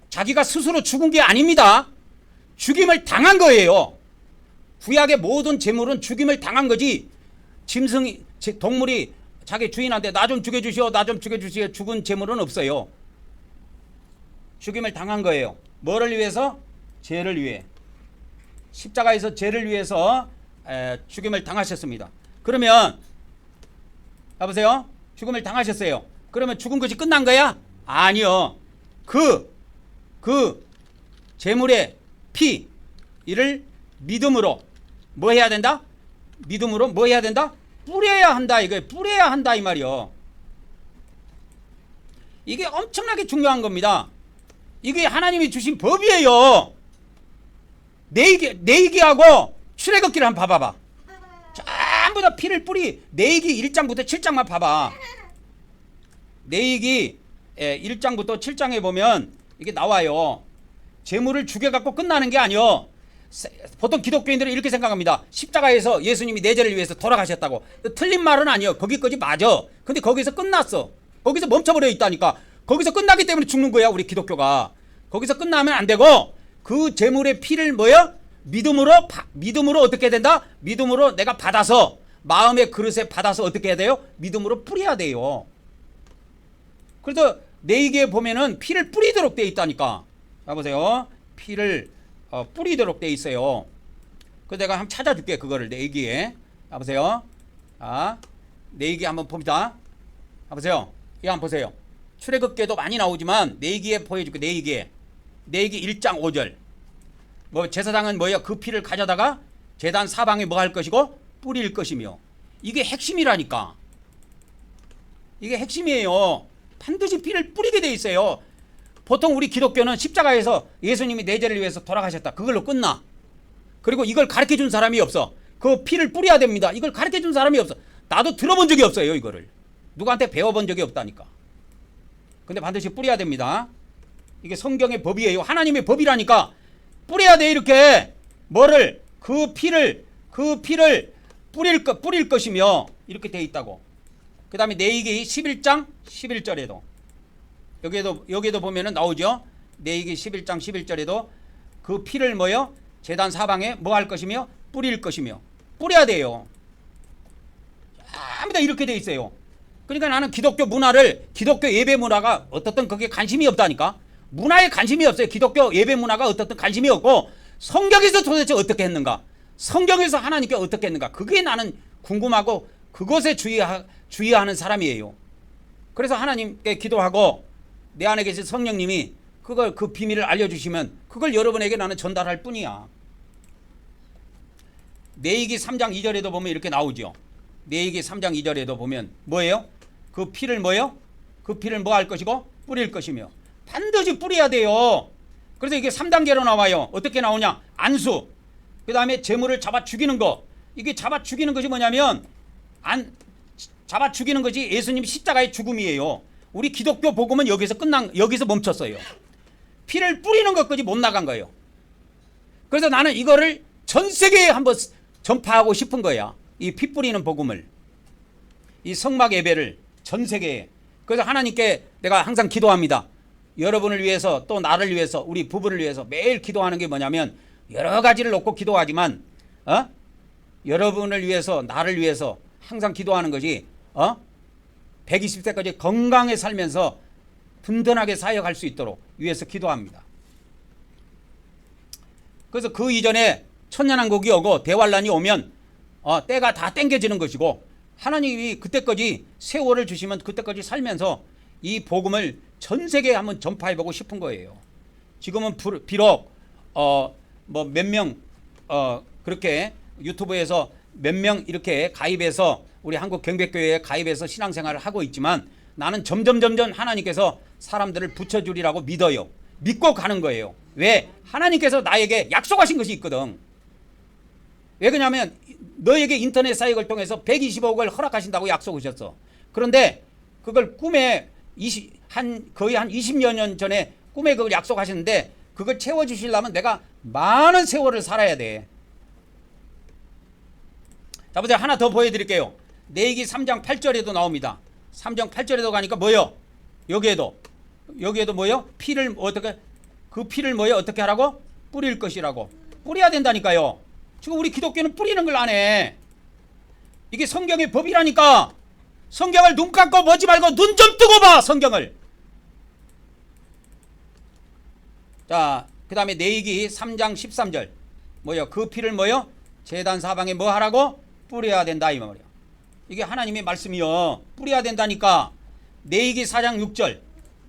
자기가 스스로 죽은 게 아닙니다. 죽임을 당한 거예요. 구약의 모든 제물은 죽임을 당한 거지, 짐승이, 동물이 자기 주인한테 나 좀 죽여주시오, 나 좀 죽여주시오, 죽은 제물은 없어요. 죽임을 당한 거예요. 뭐를 위해서? 죄를 위해. 십자가에서 죄를 위해서 죽임을 당하셨습니다. 그러면 보세요. 죽음을 당하셨어요. 그러면 죽은 것이 끝난 거야? 아니요. 그 제물의 피, 이를 믿음으로 뭐 해야 된다? 믿음으로 뭐 해야 된다? 뿌려야 한다. 이거 뿌려야 한다 이 말이요. 이게 엄청나게 중요한 겁니다. 이게 하나님이 주신 법이에요. 내이기하고 출애굽기를 한번 봐봐봐. 전부 다 피를 내이기 1장부터 7장만 봐봐. 내이기 1장부터 7장에 보면 이게 나와요. 제물을 죽여갖고 끝나는 게 아니요. 보통 기독교인들은 이렇게 생각합니다. 십자가에서 예수님이 내 죄를 위해서 돌아가셨다고. 틀린 말은 아니요. 거기까지 맞아. 근데 거기서 끝났어. 거기서 멈춰버려 있다니까. 거기서 끝나기 때문에 죽는 거야, 우리 기독교가. 거기서 끝나면 안 되고, 그 제물의 피를 믿음으로 어떻게 된다? 믿음으로 내가 받아서, 마음의 그릇에 받아서 어떻게 해야 돼요? 믿음으로 뿌려야 돼요. 그래서 내이기에 보면은 피를 뿌리도록 돼 있다니까. 봐보세요. 피를 뿌리도록 돼 있어요. 그래서 내가 한번 찾아줄게. 그거를 내이기에. 봐보세요. 내이기 한번 봅니다. 봐보세요. 이거 한번 보세요. 출애굽기에도 많이 나오지만 내이기에 보여줄게. 내이기 1장 5절. 뭐 제사장은 뭐예요? 그 피를 가져다가 제단 사방에 뭐 할 것이고 뿌릴 것이며. 이게 핵심이라니까. 이게 핵심이에요. 반드시 피를 뿌리게 돼 있어요. 보통 우리 기독교는 십자가에서 예수님이 내 죄를 위해서 돌아가셨다. 그걸로 끝나. 그리고 이걸 가르쳐 준 사람이 없어. 그 피를 뿌려야 됩니다. 이걸 가르쳐 준 사람이 없어. 나도 들어본 적이 없어요. 이거를 누구한테 배워본 적이 없다니까. 근데 반드시 뿌려야 됩니다. 이게 성경의 법이에요. 하나님의 법이라니까. 뿌려야 돼. 이렇게 뭐를 그 피를 뿌릴 것이며 이렇게 돼 있다고. 그 다음에 레위기 11장 11절에도 여기에도 보면은 나오죠. 레위기 11장 11절에도 그 피를 뭐요? 제단 사방에 뭐 할 것이며 뿌릴 것이며. 뿌려야 돼요. 아무나 이렇게 돼 있어요. 그러니까 나는 기독교 예배 문화가 어떻든 거기에 관심이 없다니까. 문화에 관심이 없어요. 기독교 예배 문화가 어떻든 관심이 없고 성경에서 도대체 어떻게 했는가, 성경에서 하나님께 어떻게 했는가, 그게 나는 궁금하고 그것에 주의하는 사람이에요. 그래서 하나님께 기도하고 내 안에 계신 성령님이 그 비밀을 알려주시면 그걸 여러분에게 나는 전달할 뿐이야. 레위기 3장 2절에도 보면 이렇게 나오죠. 레위기 3장 2절에도 보면 뭐예요? 그 피를 뭐예요? 그 피를 뭐 할 것이고 뿌릴 것이며. 반드시 뿌려야 돼요. 그래서 이게 3단계로 나와요. 어떻게 나오냐? 안수, 그 다음에 재물을 잡아 죽이는 거. 이게 잡아 죽이는 것이 뭐냐면 잡아 죽이는 것이 예수님 십자가의 죽음이에요. 우리 기독교 복음은 여기서 멈췄어요. 피를 뿌리는 것까지 못 나간 거예요. 그래서 나는 이거를 전 세계에 한번 전파하고 싶은 거야. 이 피 뿌리는 복음을, 이 성막 예배를 전 세계에. 그래서 하나님께 내가 항상 기도합니다. 여러분을 위해서, 또 나를 위해서, 우리 부부를 위해서 매일 기도하는 게 뭐냐면, 여러 가지를 놓고 기도하지만 여러분을 위해서, 나를 위해서 항상 기도하는 것이 120세까지 건강하게 살면서 든든하게 사역할 수 있도록 위해서 기도합니다. 그래서 그 이전에 천년왕국이 오고 대환란이 오면 때가 다 땡겨지는 것이고, 하나님이 그때까지 세월을 주시면 그때까지 살면서 이 복음을 전 세계에 한번 전파해보고 싶은 거예요. 지금은 비록 뭐 몇 명 그렇게 유튜브에서 몇 명 이렇게 가입해서 우리 한국 경백교회에 가입해서 신앙생활을 하고 있지만, 나는 점점 하나님께서 사람들을 붙여주리라고 믿어요. 믿고 가는 거예요. 왜? 하나님께서 나에게 약속하신 것이 있거든. 왜 그러냐면 너에게 인터넷 사역을 통해서 125억을 허락하신다고 약속하셨어. 그런데 그걸 꿈에 거의 한 20여 년 전에 꿈에 그걸 약속하셨는데, 그걸 채워주시려면 내가 많은 세월을 살아야 돼. 자, 보세요. 하나 더 보여드릴게요. 레위기 3장 8절에도 나옵니다. 3장 8절에도 가니까 뭐요? 여기에도 뭐요? 피를 어떻게 하라고? 뿌릴 것이라고. 뿌려야 된다니까요. 지금 우리 기독교는 뿌리는 걸 안 해. 이게 성경의 법이라니까. 성경을 눈 감고 보지 말고 눈 좀 뜨고 봐, 성경을. 자, 그 다음에 레위기 3장 13절 뭐요? 그 피를 뭐요? 제단 사방에 뭐 하라고? 뿌려야 된다, 이 말이야. 이게 하나님의 말씀이요. 뿌려야 된다니까. 레위기 4장 6절,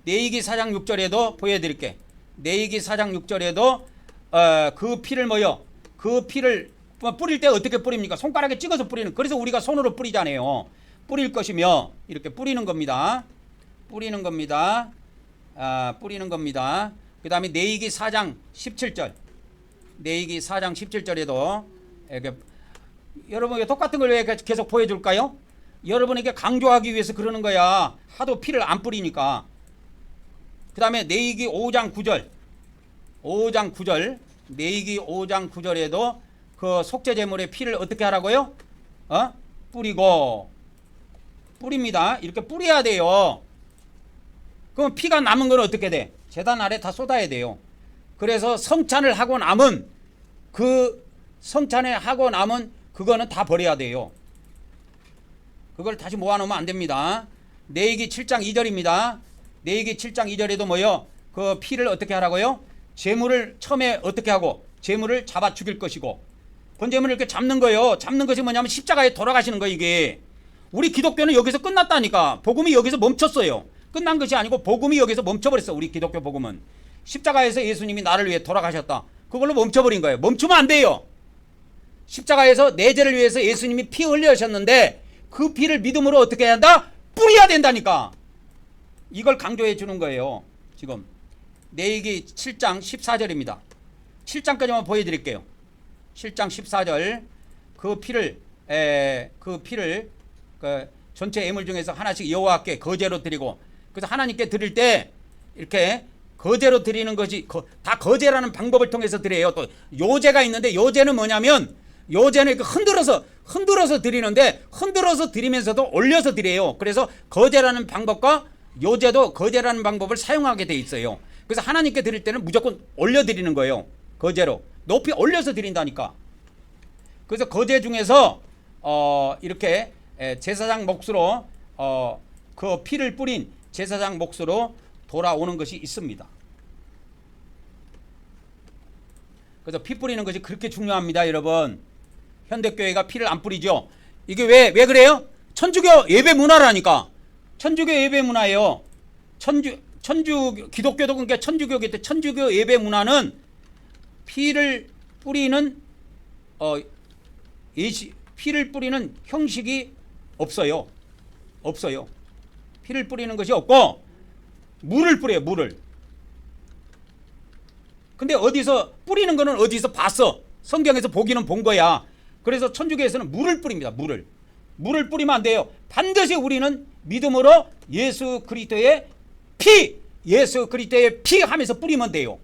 레위기 4장 6절에도 보여드릴게. 레위기 4장 6절에도 그 피를 뭐요? 그 피를 뿌릴 때 어떻게 뿌립니까? 손가락에 찍어서 뿌리는. 그래서 우리가 손으로 뿌리잖아요. 뿌릴 것이며 이렇게 뿌리는 겁니다. 뿌리는 겁니다. 뿌리는 겁니다. 그 다음에 레위기 4장 17절, 레위기 4장 17절에도 여러분에게 똑같은 걸 왜 계속 보여줄까요? 여러분에게 강조하기 위해서 그러는 거야. 하도 피를 안 뿌리니까. 그 다음에 레위기 5장 9절, 레위기 5장 9절에도 그 속죄제물의 피를 어떻게 하라고요? 뿌립니다. 이렇게 뿌려야 돼요. 그럼 피가 남은 건 어떻게 돼? 제단 아래 다 쏟아야 돼요. 그래서 성찬을 하고 남은 그거는 다 버려야 돼요. 그걸 다시 모아놓으면 안 됩니다. 레위기 7장 2절입니다. 레위기 7장 2절에도 뭐요? 그 피를 어떻게 하라고요? 제물을 처음에 어떻게 하고? 제물을 잡아 죽일 것이고, 번제물을 이렇게 잡는 거예요. 잡는 것이 뭐냐면 십자가에 돌아가시는 거예요. 이게 우리 기독교는 여기서 끝났다니까. 복음이 여기서 멈췄어요. 끝난 것이 아니고 복음이 여기서 멈춰버렸어. 우리 기독교 복음은 십자가에서 예수님이 나를 위해 돌아가셨다, 그걸로 멈춰버린 거예요. 멈추면 안 돼요. 십자가에서 내 죄를 위해서 예수님이 피 흘리셨는데 그 피를 믿음으로 어떻게 해야 한다? 뿌려야 된다니까. 이걸 강조해 주는 거예요. 지금 레위기 7장 14절입니다. 7장까지만 보여드릴게요. 7장 14절 그 피를 그 전체 예물 중에서 하나씩 여호와께 거제로 드리고, 그래서 하나님께 드릴 때 이렇게 거제로 드리는 것이 다 거제라는 방법을 통해서 드려요. 또 요제가 있는데, 요제는 뭐냐면 요제는 이렇게 흔들어서 드리는데, 흔들어서 드리면서도 올려서 드려요. 그래서 거제라는 방법과 요제도 거제라는 방법을 사용하게 돼 있어요. 그래서 하나님께 드릴 때는 무조건 올려 드리는 거예요. 거제로 높이 올려서 드린다니까. 그래서 거제 중에서 이렇게 제사장 몫으로 그 피를 뿌린 제사장 몫으로 돌아오는 것이 있습니다. 그래서 피 뿌리는 것이 그렇게 중요합니다, 여러분. 현대교회가 피를 안 뿌리죠. 이게 왜 그래요? 천주교 예배 문화라니까. 천주교 예배 문화예요. 기독교도 그러니까 천주교기 때 천주교 예배 문화는 피를 뿌리는 피를 뿌리는 형식이 없어요. 피를 뿌리는 것이 없고 물을 뿌려요, 물을. 근데 어디서 뿌리는 거는 어디서 봤어. 성경에서 보기는 본 거야. 그래서 천주교에서는 물을 뿌립니다. 물을 뿌리면 안 돼요. 반드시 우리는 믿음으로 예수 그리스도의 피 하면서 뿌리면 돼요.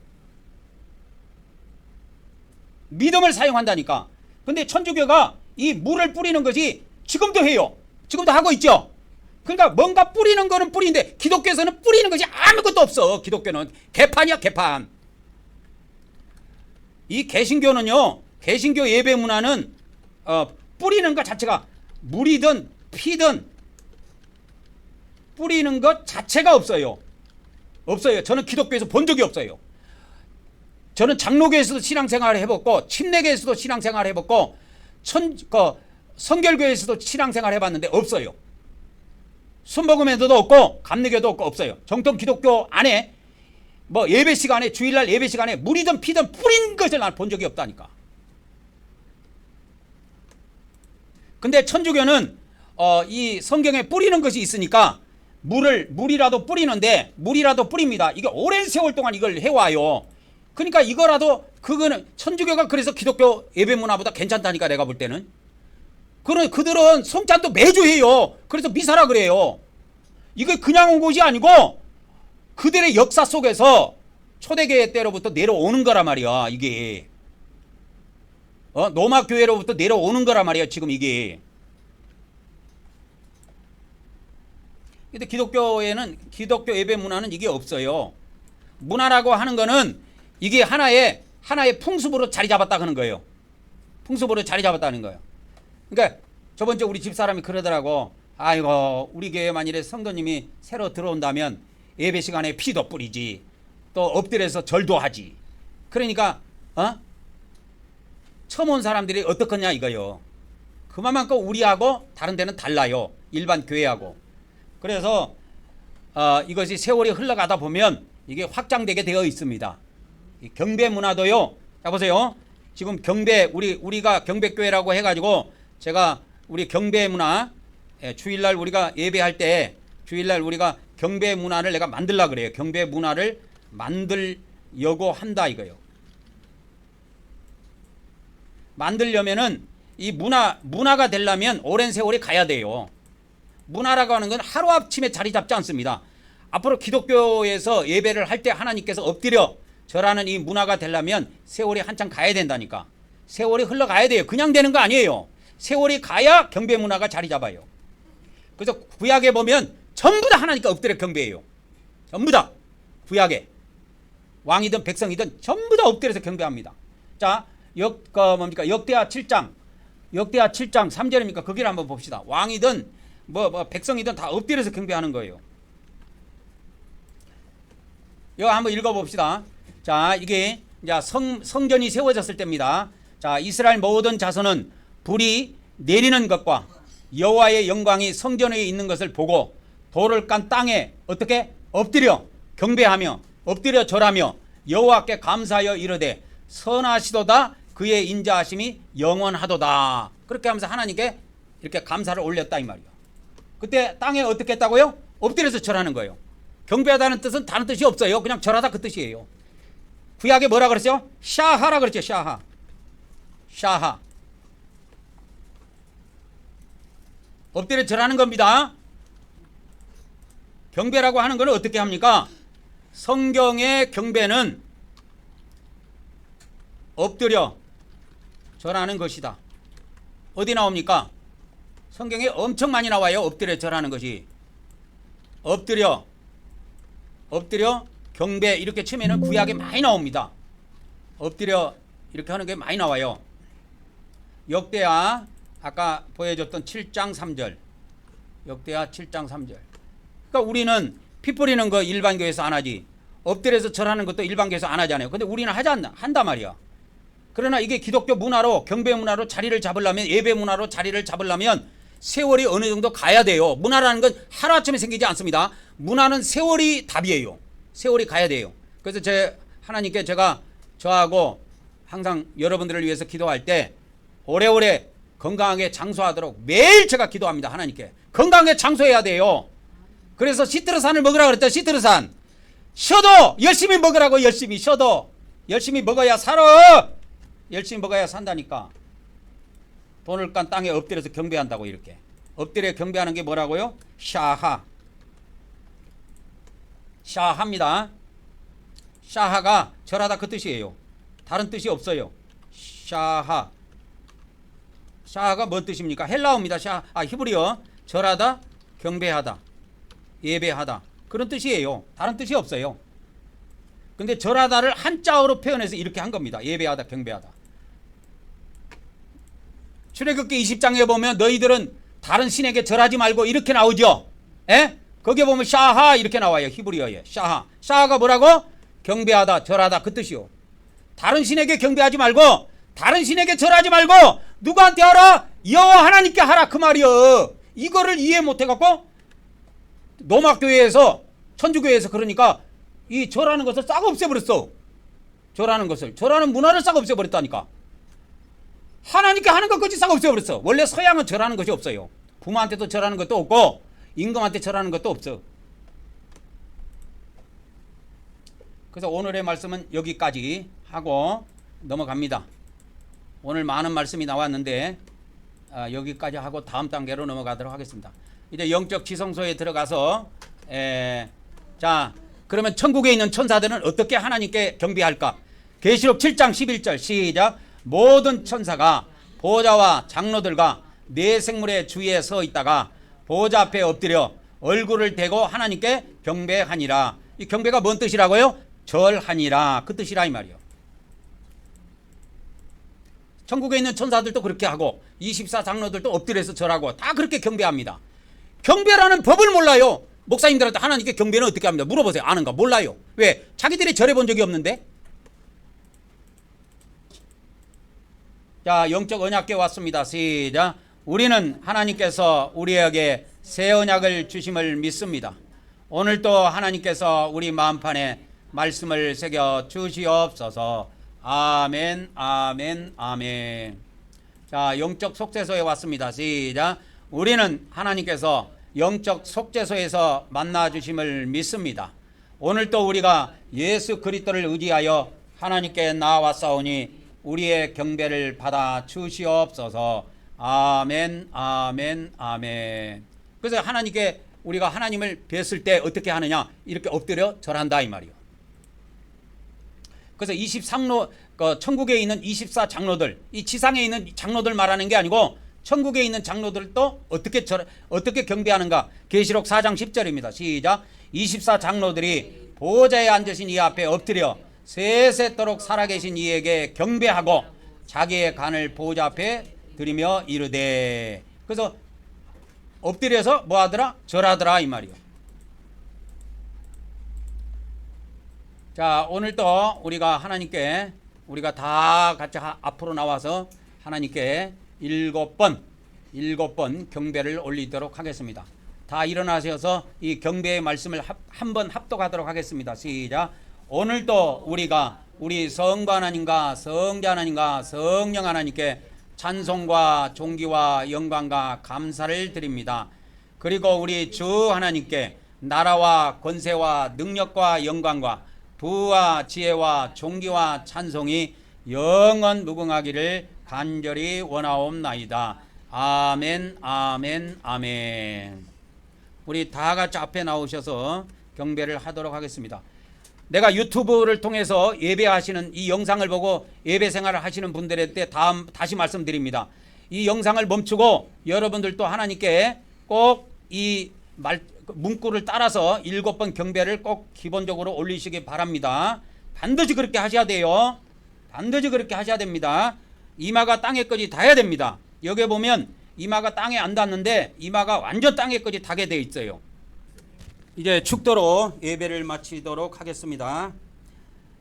믿음을 사용한다니까. 근데 천주교가 이 물을 뿌리는 것이 지금도 해요. 지금도 하고 있죠. 그러니까 뭔가 뿌리는 거는 뿌리는데, 기독교에서는 뿌리는 것이 아무것도 없어. 기독교는 개판이야, 개판. 이 개신교는요, 개신교 예배 문화는 뿌리는 것 자체가 물이든 피든 뿌리는 것 자체가 없어요. 저는 기독교에서 본 적이 없어요. 저는 장로교에서도 신앙생활을 해봤고, 침례교에서도 신앙생활을 해봤고, 성결교에서도 신앙생활을 해봤는데 없어요. 순복음에도 없고 감리교도 없어요. 정통 기독교 안에 뭐 예배 시간에, 주일날 예배 시간에 물이든 피든 뿌린 것을 난 본 적이 없다니까. 근데 천주교는 이 성경에 뿌리는 것이 있으니까 물이라도 뿌립니다. 이게 오랜 세월 동안 이걸 해와요. 그러니까 그거는 천주교가 그래서 기독교 예배 문화보다 괜찮다니까, 내가 볼 때는. 그들은 성찬도 매주 해요. 그래서 미사라 그래요. 이게 그냥 온 것이 아니고 그들의 역사 속에서 초대교회 때로부터 내려오는 거란 말이야, 이게. 로마 교회로부터 내려오는 거란 말이야, 지금 이게. 근데 기독교 예배 문화는 이게 없어요. 문화라고 하는 거는 이게 하나의 풍습으로 자리 잡았다 하는 거예요. 풍습으로 자리 잡았다는 거예요. 그러니까 저번 주에 우리 집사람이 그러더라고. 아이고, 우리 교회 만일에 성도님이 새로 들어온다면 예배 시간에 피도 뿌리지, 또 엎드려서 절도 하지. 그러니까 처음 온 사람들이 어떻겠냐 이거요. 그만큼 우리하고 다른 데는 달라요, 일반 교회하고. 그래서 이것이 세월이 흘러가다 보면 이게 확장되게 되어 있습니다. 이 경배 문화도요. 자, 보세요. 지금 우리가 경배교회라고 해가지고 제가 우리 경배 문화, 주일날 우리가 예배할 때 주일날 우리가 경배 문화를 내가 만들려고 그래요. 경배 문화를 만들려고 한다 이거요. 만들려면은 이 문화가 되려면 오랜 세월이 가야 돼요. 문화라고 하는 건 하루아침에 자리 잡지 않습니다. 앞으로 기독교에서 예배를 할 때 하나님께서 엎드려 절하는 이 문화가 되려면 세월이 한참 가야 된다니까. 세월이 흘러가야 돼요. 그냥 되는 거 아니에요. 세월이 가야 경배 문화가 자리 잡아요. 그래서 구약에 보면 전부 다 하나님께 엎드려 경배해요. 전부 다. 구약에 왕이든 백성이든 전부 다 엎드려서 경배합니다. 자, 역대하 7장 3절입니까? 거기를 한번 봅시다. 왕이든 백성이든 다 엎드려서 경배하는 거예요. 이거 한번 읽어봅시다. 자, 이게 이제 성전이 세워졌을 때입니다. 자, 이스라엘 모든 자손은 불이 내리는 것과 여호와의 영광이 성전에 있는 것을 보고 돌을 깐 땅에 어떻게 엎드려 경배하며 엎드려 절하며 여호와께 감사하여 이르되 선하시도다, 그의 인자하심이 영원하도다. 그렇게 하면서 하나님께 이렇게 감사를 올렸다 이 말이에요. 그때 땅에 어떻게 했다고요? 엎드려서 절하는 거예요. 경배하다는 뜻은 다른 뜻이 없어요. 그냥 절하다 그 뜻이에요. 구약에 뭐라 그랬어요? 샤하라 그랬죠. 샤하. 샤하. 엎드려 절하는 겁니다. 경배라고 하는 것은 어떻게 합니까? 성경의 경배는 엎드려 절하는 것이다. 어디 나옵니까? 성경에 엄청 많이 나와요. 엎드려 절하는 것이. 엎드려 경배 이렇게 치면은 구약에 많이 나옵니다. 엎드려 이렇게 하는 게 많이 나와요. 역대하 아까 보여줬던 7장 3절. 역대하 7장 3절. 그러니까 우리는 피 뿌리는 거 일반 교회에서 안 하지. 엎드려서 절하는 것도 일반 교회에서 안 하잖아요. 근데 우리는 한단 말이야. 그러나 이게 기독교 문화로, 경배 문화로 자리를 잡으려면, 예배 문화로 자리를 잡으려면 세월이 어느 정도 가야 돼요. 문화라는 건 하루아침에 생기지 않습니다. 문화는 세월이 답이에요. 세월이 가야 돼요. 그래서 하나님께 제가 저하고 항상 여러분들을 위해서 기도할 때 오래오래 건강하게 장수하도록 매일 제가 기도합니다. 하나님께 건강하게 장수해야 돼요. 그래서 시트르산을 먹으라 그랬죠. 시트르산. 쉬어도 열심히 먹으라고. 열심히 쉬어도 열심히 먹어야 살아. 열심히 먹어야 산다니까. 돈을 깐 땅에 엎드려서 경배한다고. 이렇게 엎드려 경배하는 게 뭐라고요? 샤하. 샤하입니다. 샤하가 절하다 그 뜻이에요. 다른 뜻이 없어요. 샤하. 샤하가 뭔 뜻입니까? 헬라어입니다. 히브리어. 절하다, 경배하다, 예배하다, 그런 뜻이에요. 다른 뜻이 없어요. 근데 절하다를 한자어로 표현해서 이렇게 한 겁니다. 예배하다, 경배하다. 출애굽기 20장에 보면 너희들은 다른 신에게 절하지 말고 이렇게 나오죠. 에? 거기에 보면 샤하 이렇게 나와요. 히브리어에. 샤하. 샤하가 뭐라고? 경배하다, 절하다 그 뜻이요. 다른 신에게 경배하지 말고, 다른 신에게 절하지 말고 누구한테 하라? 여호와 하나님께 하라 그 말이요. 이거를 이해 못해갖고 노막교회에서, 천주교회에서 그러니까 이 절하는 것을 싹 없애버렸어. 절하는 문화를 싹 없애버렸다니까. 하나님께 하는 것까지 싹 없애버렸어. 원래 서양은 절하는 것이 없어요. 부모한테도 절하는 것도 없고 임금한테 절하는 것도 없어. 그래서 오늘의 말씀은 여기까지 하고 넘어갑니다. 오늘 많은 말씀이 나왔는데 여기까지 하고 다음 단계로 넘어가도록 하겠습니다. 이제 영적 지성소에 들어가서 자, 그러면 천국에 있는 천사들은 어떻게 하나님께 경배할까? 계시록 7장 11절 시작. 모든 천사가 보좌와 장로들과 네 생물의 주위에 서 있다가 보좌 앞에 엎드려 얼굴을 대고 하나님께 경배하니라. 이 경배가 뭔 뜻이라고요? 절하니라 그 뜻이라 이 말이요. 천국에 있는 천사들도 그렇게 하고 24장로들도 엎드려서 절하고 다 그렇게 경배합니다. 경배라는 법을 몰라요. 목사님들한테 하나님께 경배는 어떻게 합니다. 물어보세요. 아는가? 몰라요. 왜? 자기들이 절해본 적이 없는데. 자, 영적 언약궤 왔습니다. 시작. 우리는 하나님께서 우리에게 새 언약을 주심을 믿습니다. 오늘도 하나님께서 우리 마음판에 말씀을 새겨 주시옵소서. 아멘, 아멘, 아멘. 자, 영적 속죄소에 왔습니다. 시작. 우리는 하나님께서 영적 속죄소에서 만나 주심을 믿습니다. 오늘도 우리가 예수 그리스도를 의지하여 하나님께 나아왔사오니 우리의 경배를 받아 주시옵소서. 아멘, 아멘, 아멘. 그래서 하나님께 우리가 하나님을 뵀을 때 어떻게 하느냐? 이렇게 엎드려 절한다 이 말이요. 그래서 23로 천국에 있는 24장로들, 이 지상에 있는 장로들 말하는 게 아니고 천국에 있는 장로들도 어떻게 경배하는가? 계시록 4장 10절입니다. 시작. 24장로들이 보좌에 앉으신 이 앞에 엎드려 세세토록 살아계신 이에게 경배하고 자기의 간을 보좌 앞에 드리며 이르되. 그래서 엎드려서 뭐 하더라? 절하더라 이 말이요. 자, 오늘도 우리가 하나님께 우리가 다 같이 앞으로 나와서 하나님께 7번 경배를 올리도록 하겠습니다. 다 일어나셔서 이 경배의 말씀을 한번 합독하도록 하겠습니다. 시작. 오늘도 우리가 우리 성부 하나님과 성자 하나님과 성령 하나님께 찬송과 존귀와 영광과 감사를 드립니다. 그리고 우리 주 하나님께 나라와 권세와 능력과 영광과 부와 지혜와 존귀와 찬송이 영원 무궁하기를 간절히 원하옵나이다. 아멘, 아멘, 아멘. 우리 다 같이 앞에 나오셔서 경배를 하도록 하겠습니다. 내가 유튜브를 통해서 예배하시는 이 영상을 보고 예배 생활을 하시는 분들한테 다시 말씀드립니다. 이 영상을 멈추고 여러분들도 하나님께 꼭 이 문구를 따라서 7번 경배를 꼭 기본적으로 올리시기 바랍니다. 반드시 그렇게 하셔야 돼요. 반드시 그렇게 하셔야 됩니다. 이마가 땅에까지 닿아야 됩니다. 여기 보면 이마가 땅에 안 닿는데 이마가 완전 땅에까지 닿게 되어 있어요. 이제 축도로 예배를 마치도록 하겠습니다.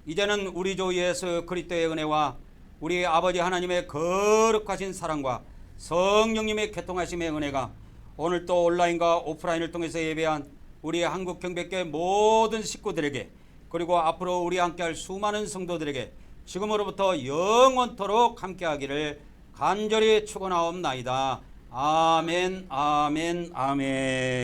이제는 우리 주 예수 그리스도의 은혜와 우리 아버지 하나님의 거룩하신 사랑과 성령님의 교통하심의 은혜가 오늘 또 온라인과 오프라인을 통해서 예배한 우리 한국 경배교회 모든 식구들에게 그리고 앞으로 우리 함께할 수많은 성도들에게 지금으로부터 영원토록 함께하기를 간절히 축원하옵나이다. 아멘, 아멘, 아멘.